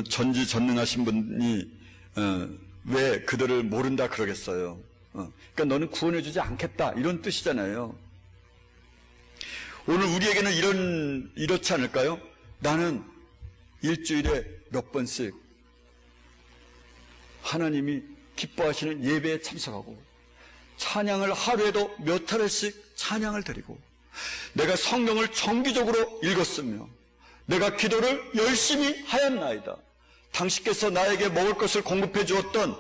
전지전능하신 분이 왜 그들을 모른다 그러겠어요. 그러니까 너는 구원해 주지 않겠다 이런 뜻이잖아요. 오늘 우리에게는 이렇지 않을까요? 나는 일주일에 몇 번씩 하나님이 기뻐하시는 예배에 참석하고 찬양을 하루에도 몇 차례씩 찬양을 드리고 내가 성경을 정기적으로 읽었으며 내가 기도를 열심히 하였나이다. 당신께서 나에게 먹을 것을 공급해 주었던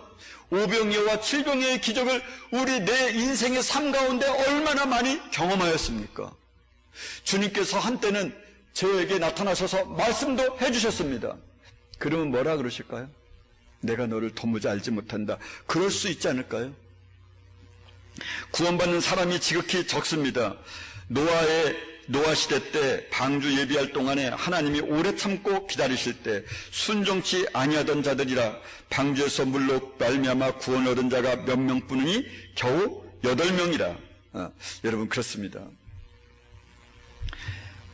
오병이어와 칠병이어의 기적을 우리 내 인생의 삶 가운데 얼마나 많이 경험하였습니까? 주님께서 한때는 저에게 나타나셔서 말씀도 해주셨습니다. 그러면 뭐라 그러실까요? 내가 너를 도무지 알지 못한다. 그럴 수 있지 않을까요? 구원받는 사람이 지극히 적습니다. 노아 시대 때 방주 예비할 동안에 하나님이 오래 참고 기다리실 때 순종치 아니하던 자들이라 방주에서 물로 말미암아 구원 얻은 자가 몇 명뿐이니 겨우 8명이라. 여러분 그렇습니다.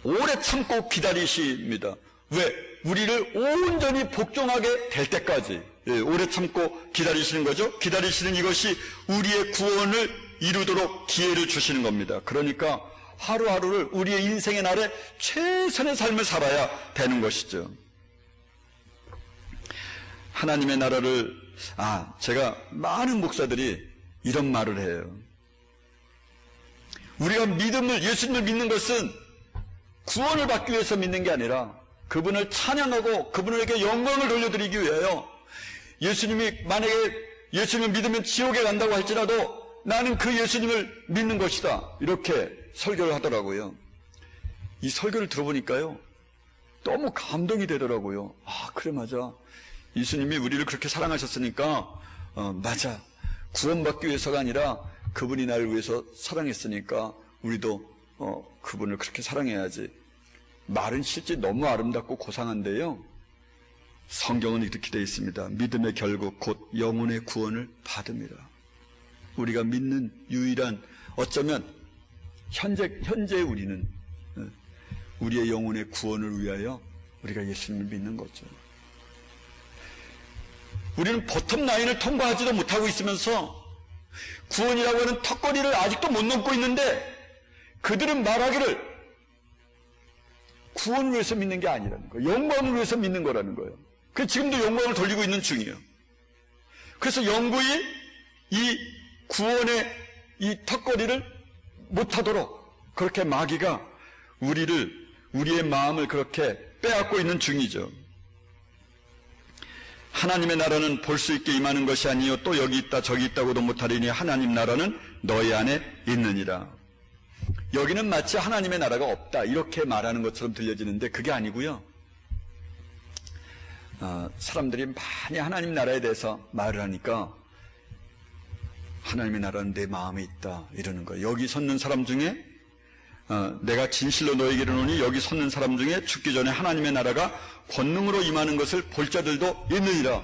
오래 참고 기다리십니다. 왜? 우리를 온전히 복종하게 될 때까지 오래 참고 기다리시는 거죠. 기다리시는 이것이 우리의 구원을 이루도록 기회를 주시는 겁니다. 그러니까 하루하루를 우리의 인생의 날에 최선의 삶을 살아야 되는 것이죠. 하나님의 나라를 제가 많은 목사들이 이런 말을 해요. 우리가 예수님을 믿는 것은 구원을 받기 위해서 믿는 게 아니라 그분을 찬양하고 그분에게 영광을 돌려드리기 위하여 만약에 예수님을 믿으면 지옥에 간다고 할지라도 나는 그 예수님을 믿는 것이다. 이렇게 설교를 하더라고요. 이 설교를 들어보니까요. 너무 감동이 되더라고요. 그래 맞아. 예수님이 우리를 그렇게 사랑하셨으니까 맞아. 구원받기 위해서가 아니라 그분이 나를 위해서 사랑했으니까 우리도 그분을 그렇게 사랑해야지. 말은 실제 너무 아름답고 고상한데요. 성경은 이렇게 되어 있습니다. 믿음의 결국 곧 영혼의 구원을 받음이라. 우리가 믿는 유일한 어쩌면 현재 우리는 우리의 영혼의 구원을 위하여 우리가 예수님을 믿는 거죠. 우리는 버텀 라인을 통과하지도 못하고 있으면서 구원이라고 하는 턱걸이를 아직도 못 넘고 있는데 그들은 말하기를 구원을 위해서 믿는 게 아니라는 거예요. 영광을 위해서 믿는 거라는 거예요. 그래서 지금도 영광을 돌리고 있는 중이에요. 그래서 영구히 이 구원의 이 턱걸이를 못하도록 그렇게 마귀가 우리의 마음을 그렇게 빼앗고 있는 중이죠. 하나님의 나라는 볼 수 있게 임하는 것이 아니요 또 여기 있다 저기 있다고도 못하리니 하나님 나라는 너희 안에 있느니라. 여기는 마치 하나님의 나라가 없다 이렇게 말하는 것처럼 들려지는데 그게 아니고요. 사람들이 많이 하나님 나라에 대해서 말을 하니까 하나님의 나라는 내 마음에 있다 이러는 거예요. 여기 섰는 사람 중에 내가 진실로 너에게 이르노니 여기 섰는 사람 중에 죽기 전에 하나님의 나라가 권능으로 임하는 것을 볼 자들도 있느니라.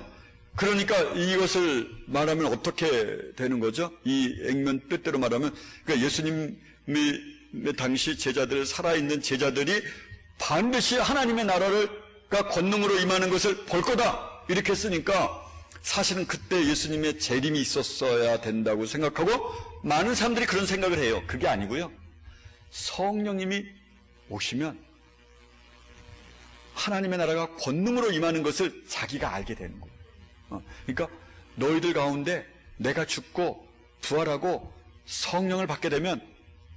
그러니까 이것을 말하면 어떻게 되는 거죠? 이 액면 뜻대로 말하면 그러니까 예수님의 당시 제자들 살아있는 제자들이 반드시 하나님의 나라가 권능으로 임하는 것을 볼 거다 이렇게 쓰니까 사실은 그때 예수님의 재림이 있었어야 된다고 생각하고 많은 사람들이 그런 생각을 해요. 그게 아니고요. 성령님이 오시면 하나님의 나라가 권능으로 임하는 것을 자기가 알게 되는 거예요. 그러니까 너희들 가운데 내가 죽고 부활하고 성령을 받게 되면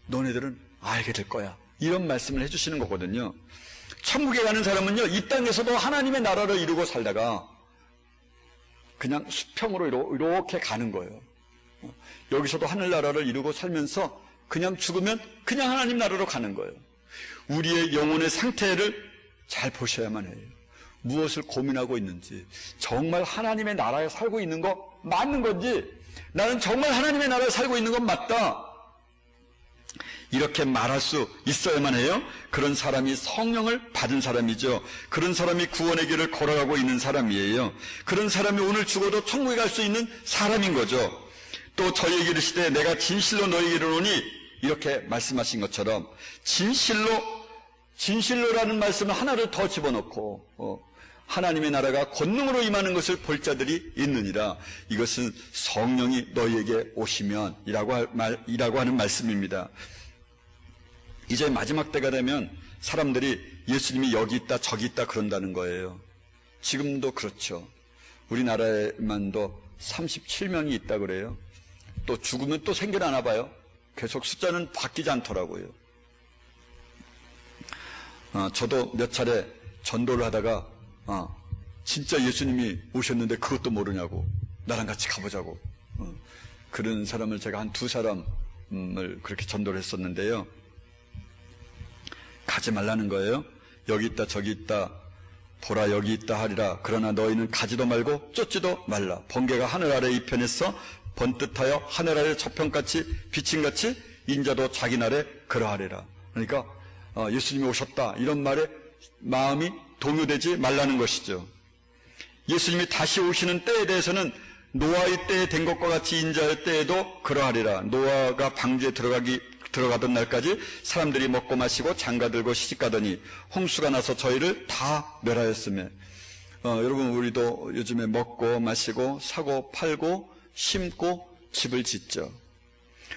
너네들은 알게 될 거야. 이런 말씀을 해주시는 거거든요. 천국에 가는 사람은요, 이 땅에서도 하나님의 나라를 이루고 살다가 그냥 수평으로 이렇게 가는 거예요. 여기서도 하늘나라를 이루고 살면서 그냥 죽으면 그냥 하나님 나라로 가는 거예요. 우리의 영혼의 상태를 잘 보셔야만 해요. 무엇을 고민하고 있는지, 정말 하나님의 나라에 살고 있는 거 맞는 건지, 나는 정말 하나님의 나라에 살고 있는 건 맞다, 이렇게 말할 수 있어야만 해요. 그런 사람이 성령을 받은 사람이죠. 그런 사람이 구원의 길을 걸어가고 있는 사람이에요. 그런 사람이 오늘 죽어도 천국에 갈 수 있는 사람인 거죠. 또 저희에게 이르시되 내가 진실로 너희에게 이르노니, 이렇게 말씀하신 것처럼 진실로라는 말씀을 하나를 더 집어넣고 하나님의 나라가 권능으로 임하는 것을 볼 자들이 있느니라. 이것은 성령이 너희에게 오시면 이라고 하는 말씀입니다. 이제 마지막 때가 되면 사람들이 예수님이 여기 있다 저기 있다 그런다는 거예요. 지금도 그렇죠. 우리나라에만도 37명이 있다 그래요. 또 죽으면 또 생겨나나 봐요. 계속 숫자는 바뀌지 않더라고요. 저도 몇 차례 전도를 하다가 진짜 예수님이 오셨는데 그것도 모르냐고, 나랑 같이 가보자고, 그런 사람을 제가 한 2사람을 그렇게 전도를 했었는데요. 가지 말라는 거예요. 여기 있다 저기 있다 보라 여기 있다 하리라. 그러나 너희는 가지도 말고 쫓지도 말라. 번개가 하늘 아래 이편에서 번듯하여 하늘 아래 저편같이 비침같이 인자도 자기 날에 그러하리라. 그러니까 예수님이 오셨다 이런 말에 마음이 동요되지 말라는 것이죠. 예수님이 다시 오시는 때에 대해서는 노아의 때에 된 것과 같이 인자의 때에도 그러하리라. 노아가 방주에 들어가던 날까지 사람들이 먹고 마시고 장가들고 시집가더니 홍수가 나서 저희를 다 멸하였으며, 여러분 우리도 요즘에 먹고 마시고 사고 팔고 심고 집을 짓죠.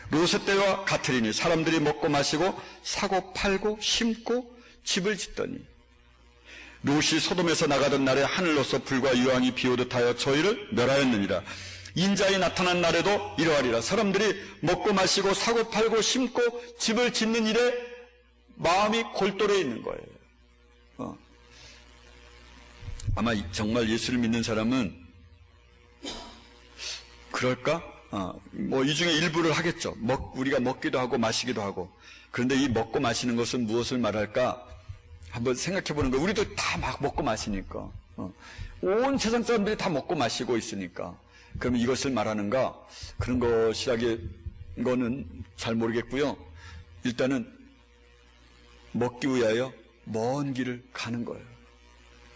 롯의 때와 같으리니 사람들이 먹고 마시고 사고 팔고 심고 집을 짓더니, 롯이 소돔에서 나가던 날에 하늘로서 불과 유황이 비오듯 하여 저희를 멸하였느니라. 인자에 나타난 날에도 이러하리라. 사람들이 먹고 마시고 사고 팔고 심고 집을 짓는 일에 마음이 골똘해 있는 거예요. 아마 정말 예수를 믿는 사람은 그럴까? 이 중에 일부를 하겠죠. 우리가 먹기도 하고 마시기도 하고. 그런데 이 먹고 마시는 것은 무엇을 말할까? 한번 생각해 보는 거예요. 우리도 다 막 먹고 마시니까. 온 세상 사람들이 다 먹고 마시고 있으니까. 그러면 이것을 말하는가? 그런 것이라는 잘 모르겠고요. 일단은 먹기 위하여 먼 길을 가는 거예요.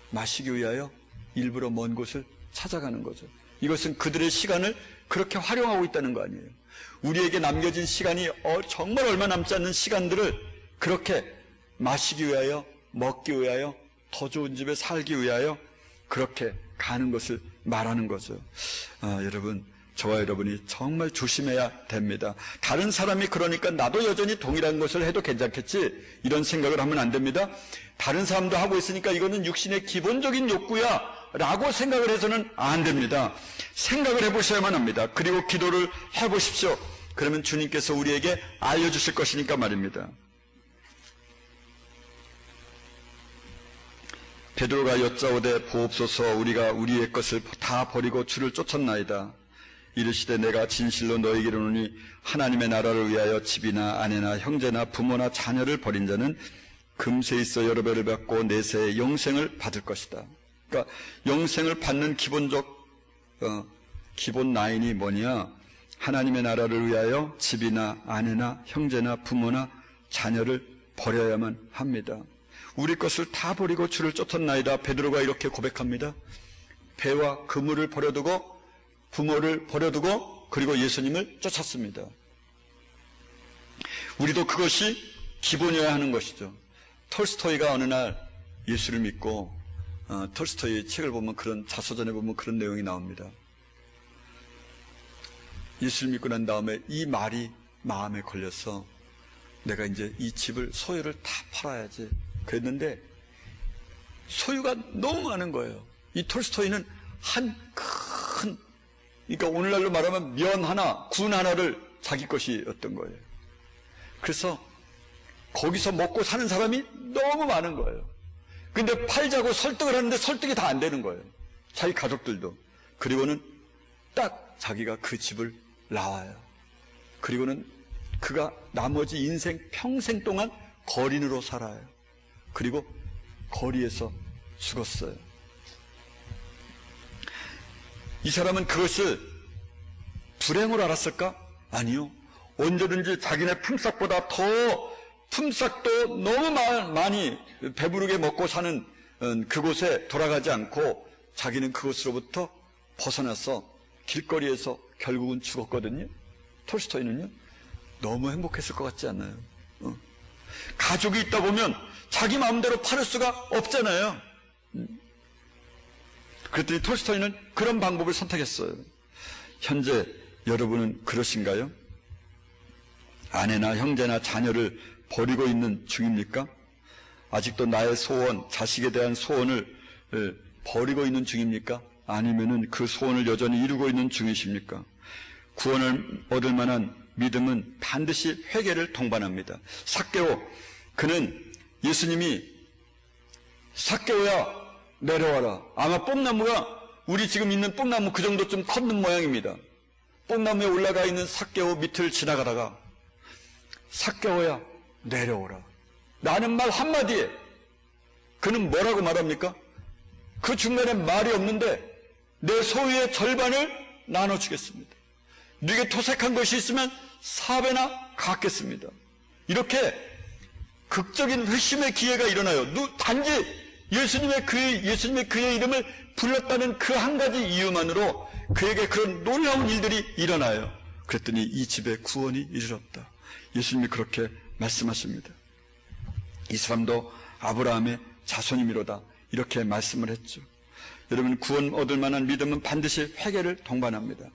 마시기 위하여 일부러 먼 곳을 찾아가는 거죠. 이것은 그들의 시간을 그렇게 활용하고 있다는 거 아니에요. 우리에게 남겨진 시간이 정말 얼마 남지 않는 시간들을 그렇게 마시기 위하여, 먹기 위하여, 더 좋은 집에 살기 위하여 그렇게 가는 것을 말하는 거죠. 여러분, 저와 여러분이 정말 조심해야 됩니다. 다른 사람이 그러니까 나도 여전히 동일한 것을 해도 괜찮겠지, 이런 생각을 하면 안 됩니다. 다른 사람도 하고 있으니까 이거는 육신의 기본적인 욕구야 라고 생각을 해서는 안 됩니다. 생각을 해보셔야만 합니다. 그리고 기도를 해보십시오. 그러면 주님께서 우리에게 알려주실 것이니까 말입니다. 베드로가 여짜오되 보옵소서, 우리가 우리의 것을 다 버리고 주를 쫓았나이다. 이르시되 내가 진실로 너희에게 이르노니 하나님의 나라를 위하여 집이나 아내나 형제나 부모나 자녀를 버린 자는 금세 있어 여러 배를 받고 내세에 영생을 받을 것이다. 그러니까 영생을 받는 기본 라인이 뭐냐? 하나님의 나라를 위하여 집이나 아내나 형제나 부모나 자녀를 버려야만 합니다. 우리 것을 다 버리고 주를 쫓았나이다. 베드로가 이렇게 고백합니다. 배와 그물을 버려두고 부모를 버려두고 그리고 예수님을 쫓았습니다. 우리도 그것이 기본이어야 하는 것이죠. 톨스토이가 어느 날 예수를 믿고, 톨스토이의 책을 보면 자서전에 보면 그런 내용이 나옵니다. 예수를 믿고 난 다음에 이 말이 마음에 걸려서 내가 이제 이 집을 소유를 다 팔아야지 그랬는데 소유가 너무 많은 거예요. 이 톨스토이는 그러니까 오늘날로 말하면 면 하나, 군 하나를 자기 것이었던 거예요. 그래서 거기서 먹고 사는 사람이 너무 많은 거예요. 근데 팔자고 설득을 하는데 설득이 다 안 되는 거예요. 자기 가족들도. 그리고는 딱 자기가 그 집을 나와요. 그리고는 그가 나머지 인생 평생 동안 거린으로 살아요. 그리고 거리에서 죽었어요. 이 사람은 그것을 불행으로 알았을까? 아니요. 언제든지 자기네 품삯보다 더 품삯도 너무 많이 배부르게 먹고 사는 그곳에 돌아가지 않고 자기는 그곳으로부터 벗어나서 길거리에서 결국은 죽었거든요. 톨스토이는요. 너무 행복했을 것 같지 않나요? 가족이 있다 보면 자기 마음대로 팔을 수가 없잖아요. 그랬더니 톨스토이는 그런 방법을 선택했어요. 현재 여러분은 그러신가요? 아내나 형제나 자녀를 버리고 있는 중입니까? 아직도 나의 소원, 자식에 대한 소원을 버리고 있는 중입니까? 아니면은 그 소원을 여전히 이루고 있는 중이십니까? 구원을 얻을 만한 믿음은 반드시 회개를 동반합니다. 삭개오, 그는 예수님이 삭개오야 내려와라. 아마 뽕나무가 우리 지금 있는 뽕나무 그 정도쯤 컸는 모양입니다. 뽕나무에 올라가 있는 삭개오 밑을 지나가다가 삭개오야 내려오라. 라는 말 한마디에 그는 뭐라고 말합니까? 그 중간에 말이 없는데 내 소유의 절반을 나눠주겠습니다. 네게 토색한 것이 있으면 4배나 갚겠습니다. 이렇게 극적인 회심의 기회가 일어나요. 단지 예수님의 그의 이름을 불렀다는 그 한 가지 이유만으로 그에게 그런 놀라운 일들이 일어나요. 그랬더니 이 집에 구원이 이르렀다. 예수님이 그렇게 말씀하십니다. 이 사람도 아브라함의 자손이미로다. 이렇게 말씀을 했죠. 여러분, 구원 얻을 만한 믿음은 반드시 회개를 동반합니다.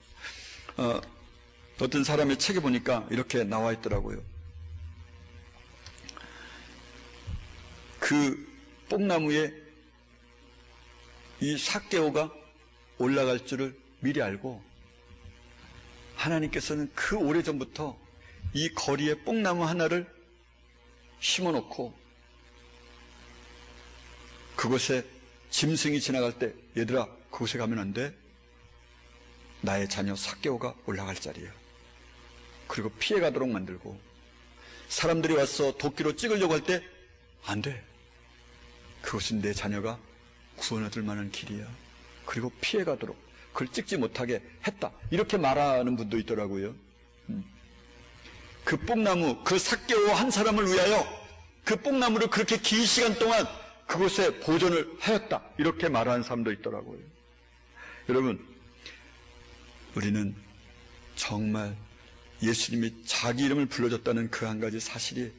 어떤 사람의 책에 보니까 이렇게 나와 있더라고요. 그 뽕나무에 이 삭개오가 올라갈 줄을 미리 알고 하나님께서는 그 오래전부터 이 거리에 뽕나무 하나를 심어놓고 그곳에 짐승이 지나갈 때 얘들아 그곳에 가면 안 돼. 나의 자녀 삭개오가 올라갈 자리야. 그리고 피해가도록 만들고 사람들이 와서 도끼로 찍으려고 할 때 안 돼. 그것은 내 자녀가 구원 얻을 만한 길이야. 그리고 피해가도록 그걸 찍지 못하게 했다. 이렇게 말하는 분도 있더라고요. 그 뽕나무, 그 삭개오 한 사람을 위하여 그 뽕나무를 그렇게 긴 시간 동안 그곳에 보존을 하였다. 이렇게 말하는 사람도 있더라고요. 여러분, 우리는 정말 예수님이 자기 이름을 불러줬다는 그 한 가지 사실이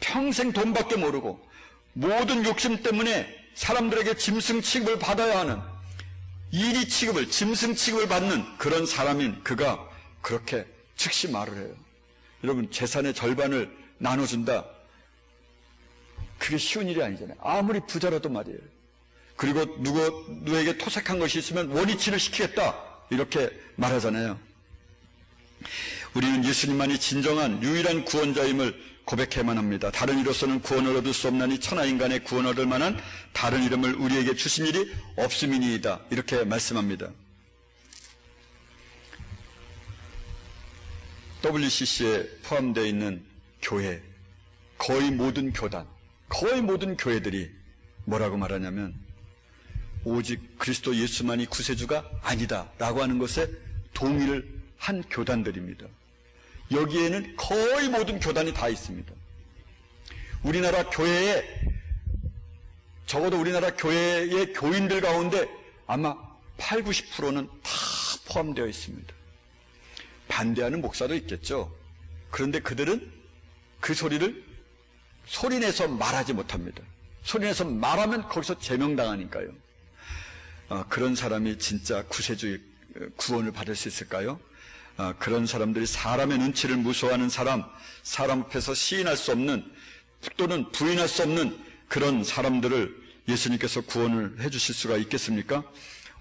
평생 돈밖에 모르고 모든 욕심 때문에 사람들에게 짐승 취급을 받아야 하는 이리 취급을, 짐승 취급을 받는 그런 사람인 그가 그렇게 즉시 말을 해요. 여러분, 재산의 절반을 나눠준다. 그게 쉬운 일이 아니잖아요. 아무리 부자라도 말이에요. 그리고 누구에게 토색한 것이 있으면 원위치를 시키겠다. 이렇게 말하잖아요. 우리는 예수님만이 진정한 유일한 구원자임을 고백해야만 합니다. 다른 이로서는 구원을 얻을 수 없나니 천하인간의 구원을 얻을 만한 다른 이름을 우리에게 주신 일이 없음이니이다. 이렇게 말씀합니다. WCC에 포함되어 있는 교회, 거의 모든 교단, 거의 모든 교회들이 뭐라고 말하냐면 오직 그리스도 예수만이 구세주가 아니다 라고 하는 것에 동의를 한 교단들입니다. 여기에는 거의 모든 교단이 다 있습니다. 우리나라 교회에, 적어도 우리나라 교회의 교인들 가운데 아마 80, 90%는 다 포함되어 있습니다. 반대하는 목사도 있겠죠. 그런데 그들은 그 소리를 소리내서 말하지 못합니다. 소리내서 말하면 거기서 제명당하니까요. 그런 사람이 진짜 구세주의 구원을 받을 수 있을까요? 그런 사람들이 사람의 눈치를 무서워하는 사람 앞에서 시인할 수 없는 또는 부인할 수 없는 그런 사람들을 예수님께서 구원을 해주실 수가 있겠습니까?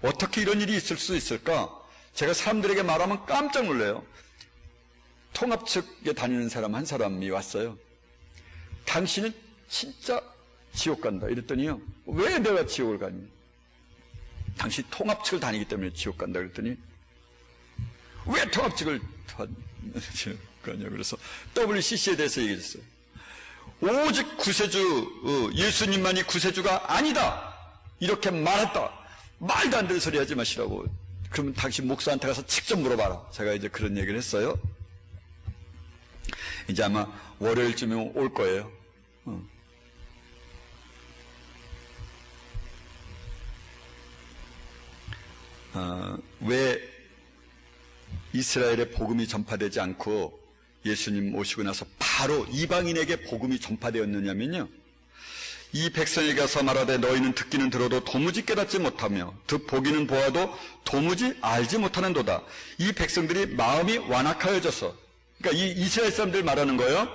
어떻게 이런 일이 있을 수 있을까? 제가 사람들에게 말하면 깜짝 놀라요. 통합 측에 다니는 사람 한 사람이 왔어요. 당신은 진짜 지옥 간다 이랬더니요, 왜 내가 지옥을 가니? 당신 통합 측을 다니기 때문에 지옥 간다 그랬더니, 왜 통합 측을 가냐? 그래서 WCC에 대해서 얘기했어요. 오직 구세주 예수님만이 구세주가 아니다 이렇게 말했다. 말도 안 되는 소리 하지 마시라고. 그러면 당신 목사한테 가서 직접 물어봐라. 제가 이제 그런 얘기를 했어요. 이제 아마 월요일쯤에 올 거예요. 왜 이스라엘의 복음이 전파되지 않고 예수님 오시고 나서 바로 이방인에게 복음이 전파되었느냐면요, 이 백성에게 가서 말하되 너희는 듣기는 들어도 도무지 깨닫지 못하며 보기는 보아도 도무지 알지 못하는도다. 이 백성들이 마음이 완악하여져서, 그러니까 이 이스라엘 사람들 말하는 거예요.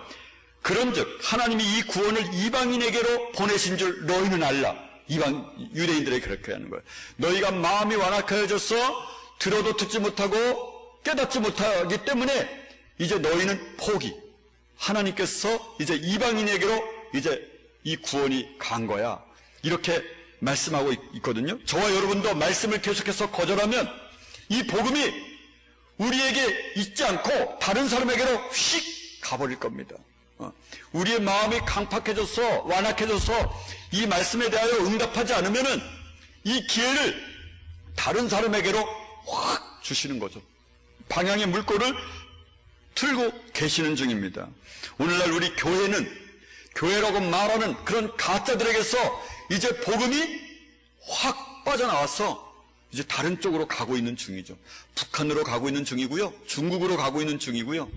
그런즉 하나님이 이 구원을 이방인에게로 보내신 줄 너희는 알라. 유대인들에게 그렇게 하는 거예요. 너희가 마음이 완악하여져서 들어도 듣지 못하고 깨닫지 못하기 때문에 이제 너희는 포기. 하나님께서 이제 이방인에게로 이제 이 구원이 간 거야. 이렇게 말씀하고 있거든요. 저와 여러분도 말씀을 계속해서 거절하면 이 복음이 우리에게 있지 않고 다른 사람에게로 휙 가버릴 겁니다. 우리의 마음이 강팍해져서 완악해져서 이 말씀에 대하여 응답하지 않으면은 이 기회를 다른 사람에게로 확 주시는 거죠. 방향의 물꼬를 틀고 계시는 중입니다. 오늘날 우리 교회라고 말하는 그런 가짜들에게서 이제 복음이 확 빠져나와서 이제 다른 쪽으로 가고 있는 중이죠. 북한으로 가고 있는 중이고요, 중국으로 가고 있는 중이고요,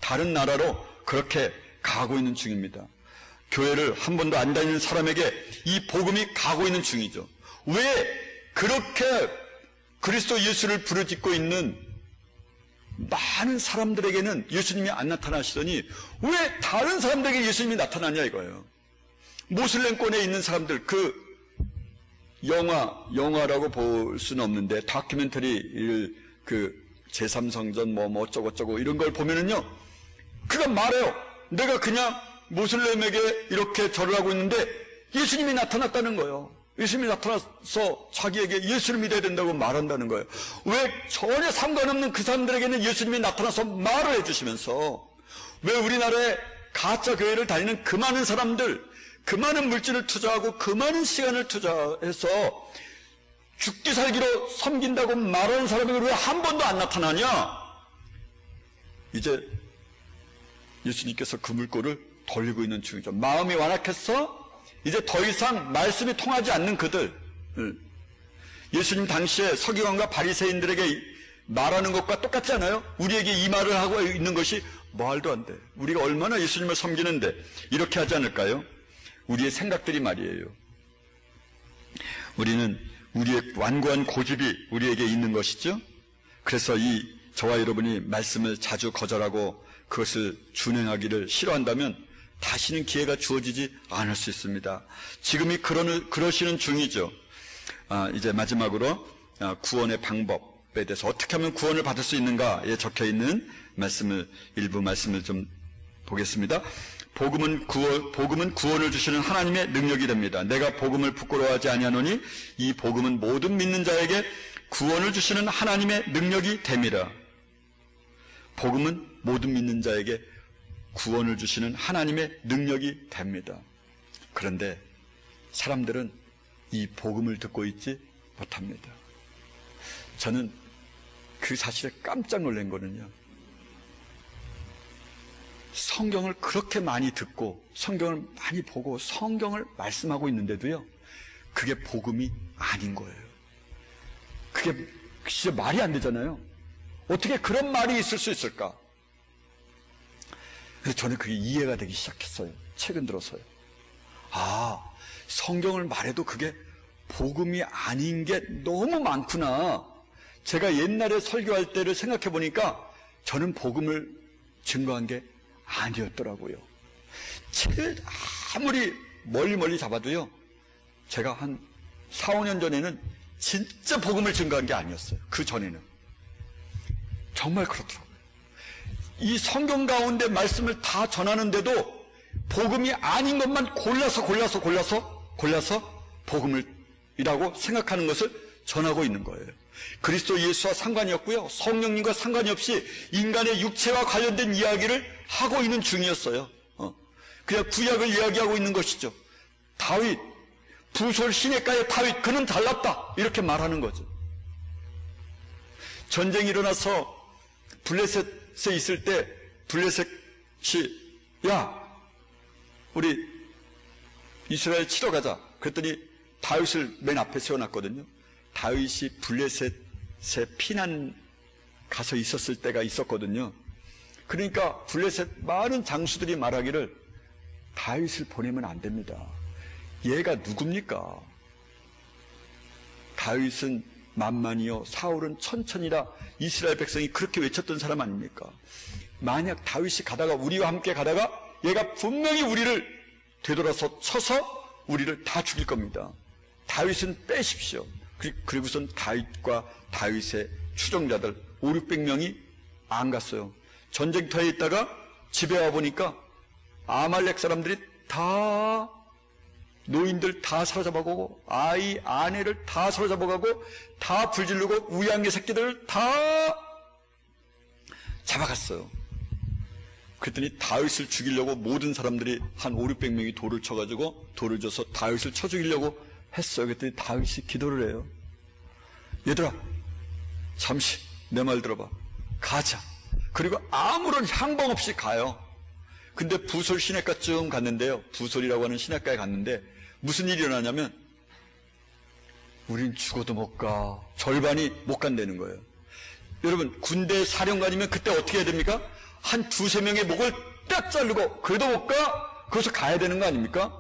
다른 나라로 그렇게 가고 있는 중입니다. 교회를 한 번도 안 다니는 사람에게 이 복음이 가고 있는 중이죠. 왜 그렇게 그리스도 예수를 부르짖고 있는 많은 사람들에게는 예수님이 안 나타나시더니 왜 다른 사람들에게 예수님이 나타나냐 이거예요. 모슬렘권에 있는 사람들, 그 영화라고 볼 수는 없는데 다큐멘터리를, 그 제3성전 뭐 어쩌고저쩌고 이런 걸 보면은요, 그가 말해요. 내가 그냥 모슬렘에게 이렇게 절을 하고 있는데 예수님이 나타났다는 거예요. 예수님이 나타나서 자기에게 예수를 믿어야 된다고 말한다는 거예요. 왜 전혀 상관없는 그 사람들에게는 예수님이 나타나서 말을 해주시면서, 왜 우리나라에 가짜 교회를 다니는 그 많은 사람들, 그 많은 물질을 투자하고 그 많은 시간을 투자해서 죽기 살기로 섬긴다고 말하는 사람에게 왜 한 번도 안 나타나냐? 이제 예수님께서 그 물꼬를 돌리고 있는 중이죠. 마음이 완악해서 이제 더 이상 말씀이 통하지 않는 그들, 예수님 당시에 서기관과 바리새인들에게 말하는 것과 똑같지 않아요? 우리에게 이 말을 하고 있는 것이 말도 안 돼. 우리가 얼마나 예수님을 섬기는데 이렇게 하지 않을까요? 우리의 생각들이 말이에요. 우리는 우리의 완고한 고집이 우리에게 있는 것이죠. 그래서 저와 여러분이 말씀을 자주 거절하고 그것을 준행하기를 싫어한다면 다시는 기회가 주어지지 않을 수 있습니다. 지금이 그러시는 중이죠. 이제 마지막으로 구원의 방법에 대해서, 어떻게 하면 구원을 받을 수 있는가에 적혀있는 일부 말씀을 좀 보겠습니다. 복음은 구원을 주시는 하나님의 능력이 됩니다. 내가 복음을 부끄러워하지 아니하노니 이 복음은 모든 믿는 자에게 구원을 주시는 하나님의 능력이 됩니다. 복음은 모든 믿는 자에게 구원을 주시는 하나님의 능력이 됩니다. 그런데 사람들은 이 복음을 듣고 있지 못합니다. 저는 그 사실에 깜짝 놀란 거는요, 성경을 그렇게 많이 듣고 성경을 많이 보고 성경을 말씀하고 있는데도요, 그게 복음이 아닌 거예요. 그게 진짜 말이 안 되잖아요. 어떻게 그런 말이 있을 수 있을까? 그래서 저는 그게 이해가 되기 시작했어요. 최근 들어서요. 성경을 말해도 그게 복음이 아닌 게 너무 많구나. 제가 옛날에 설교할 때를 생각해 보니까 저는 복음을 증거한 게 아니었더라고요. 아무리 멀리 잡아도요, 제가 한 4, 5년 전에는 진짜 복음을 증거한 게 아니었어요. 그 전에는. 정말 그렇더라고요. 이 성경 가운데 말씀을 다 전하는데도 복음이 아닌 것만 골라서 복음이라고 생각하는 것을 전하고 있는 거예요. 그리스도 예수와 상관이 없고요, 성령님과 상관이 없이 인간의 육체와 관련된 이야기를 하고 있는 중이었어요. 그냥 구약을 이야기하고 있는 것이죠. 다윗, 부솔 시냇가의 다윗, 그는 달랐다, 이렇게 말하는 거죠. 전쟁이 일어나서 블레셋에 있을 때 블레셋이, 야, 우리 이스라엘 치러 가자. 그랬더니 다윗을 맨 앞에 세워놨거든요. 다윗이 블레셋에 피난 가서 있었을 때가 있었거든요. 그러니까 블레셋 많은 장수들이 말하기를 다윗을 보내면 안 됩니다. 얘가 누굽니까? 다윗은 만만이요 사울은 천천이라 이스라엘 백성이 그렇게 외쳤던 사람 아닙니까? 만약 다윗이 가다가, 우리와 함께 가다가 얘가 분명히 우리를 되돌아서 쳐서 우리를 다 죽일 겁니다. 다윗은 빼십시오. 그리고선 다윗과 다윗의 추종자들 5, 600명이 안 갔어요. 전쟁터에 있다가 집에 와보니까 아말렉 사람들이 다, 노인들 다 사로잡아가고, 아이, 아내를 다 사로잡아가고, 다 불지르고, 우양개 새끼들을 다 잡아갔어요. 그랬더니 다윗을 죽이려고 모든 사람들이 한 5, 600명이 돌을 쳐가지고, 돌을 줘서 다윗을 쳐 죽이려고 했어요. 그랬더니 다윗이 기도를 해요. 얘들아, 잠시 내 말 들어봐. 가자. 그리고 아무런 향방 없이 가요. 근데 부솔 시냇가쯤 갔는데요, 부솔이라고 하는 시냇가에 갔는데 무슨 일이 일어나냐면, 우린 죽어도 못 가. 절반이 못 간다는 거예요. 여러분, 군대 사령관이면 그때 어떻게 해야 됩니까? 한 두세 명의 목을 딱 자르고, 그래도 못 가? 거기서 가야 되는 거 아닙니까?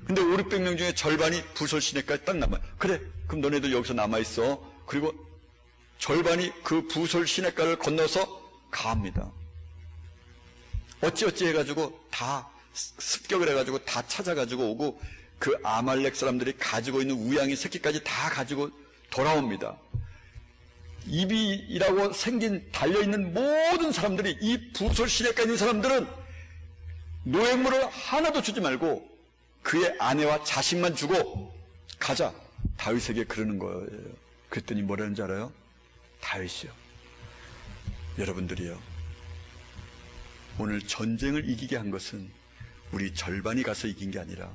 근데 5, 600명 중에 절반이 부솔 시냇가에 딱 남아요. 그래, 그럼 너네들 여기서 남아있어. 그리고 절반이 그 부솔 시냇가를 건너서 갑니다. 어찌어찌 해가지고 다 습격을 해가지고 다 찾아가지고 오고, 그 아말렉 사람들이 가지고 있는 우양이 새끼까지 다 가지고 돌아옵니다. 입이라고 생긴 달려있는 모든 사람들이, 이 부솔 시냇가에 있는 사람들은 노획물을 하나도 주지 말고 그의 아내와 자식만 주고 가자, 다윗에게 그러는 거예요. 그랬더니 뭐라는지 알아요? 다윗이요, 여러분들이요, 오늘 전쟁을 이기게 한 것은 우리 절반이 가서 이긴 게 아니라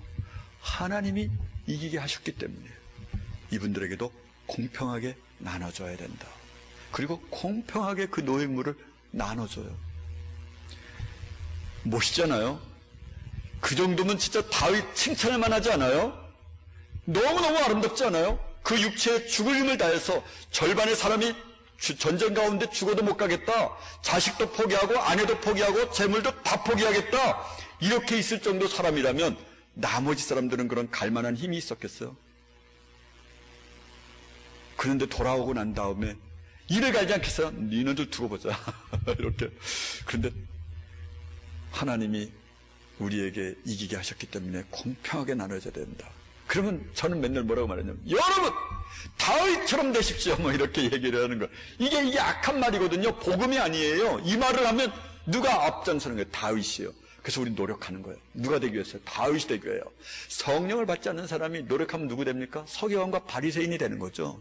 하나님이 이기게 하셨기 때문에 이분들에게도 공평하게 나눠줘야 된다. 그리고 공평하게 그 노획물을 나눠줘요. 멋있잖아요? 그 정도면 진짜 다윗 칭찬할 만하지 않아요? 너무너무 아름답지 않아요? 그 육체에 죽을 힘을 다해서 절반의 사람이 전쟁 가운데 죽어도 못 가겠다, 자식도 포기하고 아내도 포기하고 재물도 다 포기하겠다, 이렇게 있을 정도 사람이라면 나머지 사람들은 그런 갈만한 힘이 있었겠어요? 그런데 돌아오고 난 다음에 이를 갈지 않겠어요? 니네들 두고 보자 이렇게. 그런데 하나님이 우리에게 이기게 하셨기 때문에 공평하게 나눠져야 된다. 그러면 저는 맨날 뭐라고 말하냐면, 여러분 다윗처럼 되십시오, 뭐 이렇게 얘기를 하는 거. 이게 악한 말이거든요. 복음이 아니에요. 이 말을 하면 누가 앞장서는 거예요? 다윗이요. 그래서 우리 노력하는 거예요. 누가 되기 위해서요? 다윗이 되기 위해요. 성령을 받지 않는 사람이 노력하면 누구 됩니까? 서기관과 바리새인이 되는 거죠.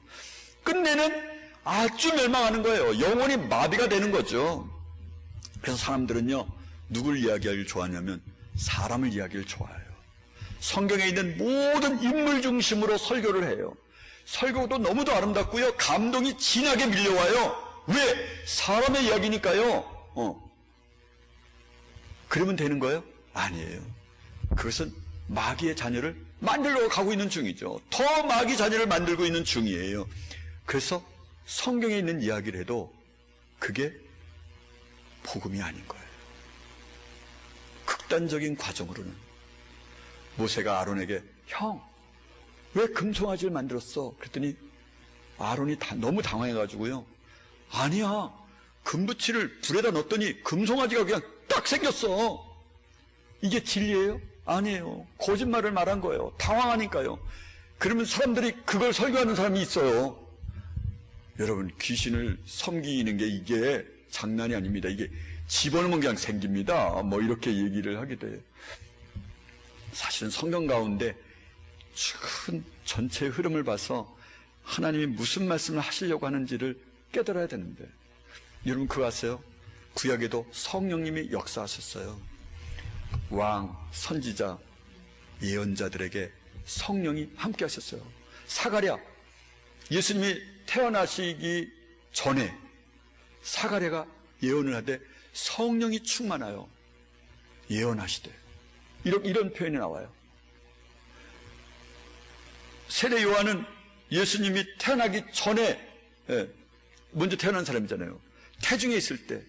끝내는 아주 멸망하는 거예요. 영혼이 마비가 되는 거죠. 그래서 사람들은요, 누굴 이야기하기를 좋아하냐면 사람을 이야기를 좋아해요. 성경에 있는 모든 인물 중심으로 설교를 해요. 설교도 너무도 아름답고요, 감동이 진하게 밀려와요. 왜? 사람의 이야기니까요. 그러면 되는 거예요? 아니에요. 그것은 마귀의 자녀를 만들러 가고 있는 중이죠. 더 마귀 자녀를 만들고 있는 중이에요. 그래서 성경에 있는 이야기를 해도 그게 복음이 아닌 거예요. 극단적인 과정으로는 모세가 아론에게, 형, 왜 금송아지를 만들었어? 그랬더니 아론이 너무 당황해가지고요, 아니야, 금붙이를 불에다 넣었더니 금송아지가 그냥 딱 생겼어. 이게 진리예요? 아니에요. 거짓말을 말한 거예요. 당황하니까요. 그러면 사람들이 그걸 설교하는 사람이 있어요. 여러분, 귀신을 섬기는 게 이게 장난이 아닙니다. 이게 집어넣으면 그냥 생깁니다. 뭐 이렇게 얘기를 하게 돼요. 사실은 성경 가운데 큰 전체의 흐름을 봐서 하나님이 무슨 말씀을 하시려고 하는지를 깨달아야 되는데, 여러분 그거 아세요? 구약에도 성령님이 역사하셨어요. 왕, 선지자, 예언자들에게 성령이 함께 하셨어요. 사가랴, 예수님이 태어나시기 전에 사가랴가 예언을 하되 성령이 충만하여 예언하시되, 이런 표현이 나와요. 세례 요한은 예수님이 태어나기 전에 먼저 태어난 사람이잖아요. 태중에 있을 때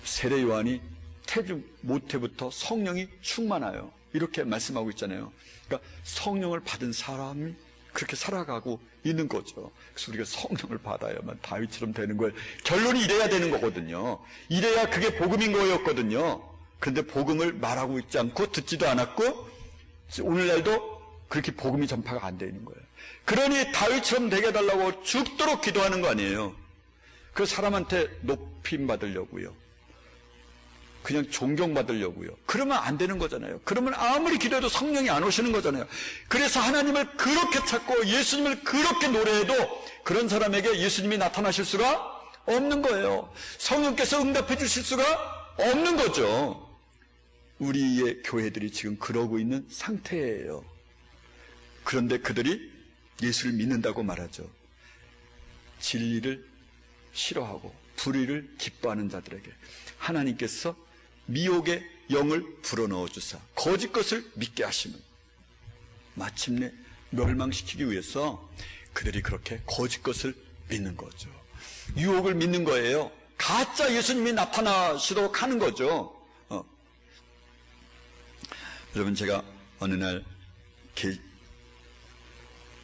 세례 요한이 태중 모태부터 성령이 충만하여 이렇게 말씀하고 있잖아요. 그러니까 성령을 받은 사람이 그렇게 살아가고 있는 거죠. 그래서 우리가 성령을 받아야만 다윗처럼 되는 거예요. 결론이 이래야 되는 거거든요. 이래야 그게 복음인 거였거든요. 그런데 복음을 말하고 있지 않고 듣지도 않았고 오늘날도 그렇게 복음이 전파가 안 되는 거예요. 그러니 다윗처럼 되게 해달라고 죽도록 기도하는 거 아니에요. 그 사람한테 높임 받으려고요. 그냥 존경받으려고요. 그러면 안 되는 거잖아요. 그러면 아무리 기도해도 성령이 안 오시는 거잖아요. 그래서 하나님을 그렇게 찾고 예수님을 그렇게 노래해도 그런 사람에게 예수님이 나타나실 수가 없는 거예요. 성령께서 응답해 주실 수가 없는 거죠. 우리의 교회들이 지금 그러고 있는 상태예요. 그런데 그들이 예수를 믿는다고 말하죠. 진리를 싫어하고 불의를 기뻐하는 자들에게 하나님께서 미혹의 영을 불어넣어 주사 거짓 것을 믿게 하시면 마침내 멸망시키기 위해서 그들이 그렇게 거짓 것을 믿는 거죠. 유혹을 믿는 거예요. 가짜 예수님이 나타나시도록 하는 거죠. 여러분, 제가 어느 날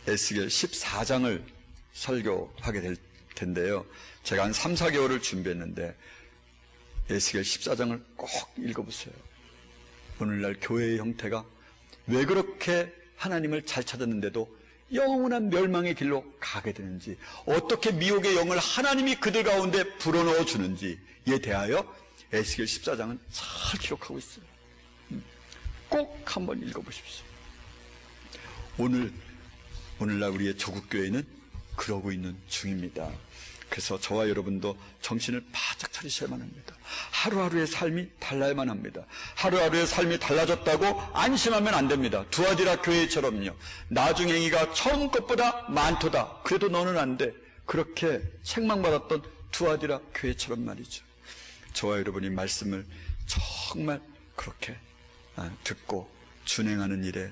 에스겔 14장을 설교하게 될 텐데요. 제가 한 3, 4개월을 준비했는데 에스겔 14장을 꼭 읽어보세요. 오늘날 교회의 형태가 왜 그렇게 하나님을 잘 찾았는데도 영원한 멸망의 길로 가게 되는지, 어떻게 미혹의 영을 하나님이 그들 가운데 불어넣어 주는지에 대하여 에스겔 14장은 잘 기록하고 있어요. 꼭 한번 읽어보십시오. 오늘날 우리의 조국교회는 그러고 있는 중입니다. 그래서 저와 여러분도 정신을 바짝 차리셔야만 합니다. 하루하루의 삶이 달라야만 합니다. 하루하루의 삶이 달라졌다고 안심하면 안 됩니다. 두아디라 교회처럼요. 나중행이가 처음 것보다 많도다. 그래도 너는 안 돼. 그렇게 책망받았던 두아디라 교회처럼 말이죠. 저와 여러분이 말씀을 정말 그렇게 듣고 준행하는 일에,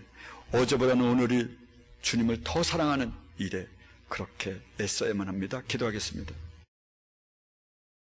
어제보다는 오늘이 주님을 더 사랑하는 일에 그렇게 애써야만 합니다. 기도하겠습니다.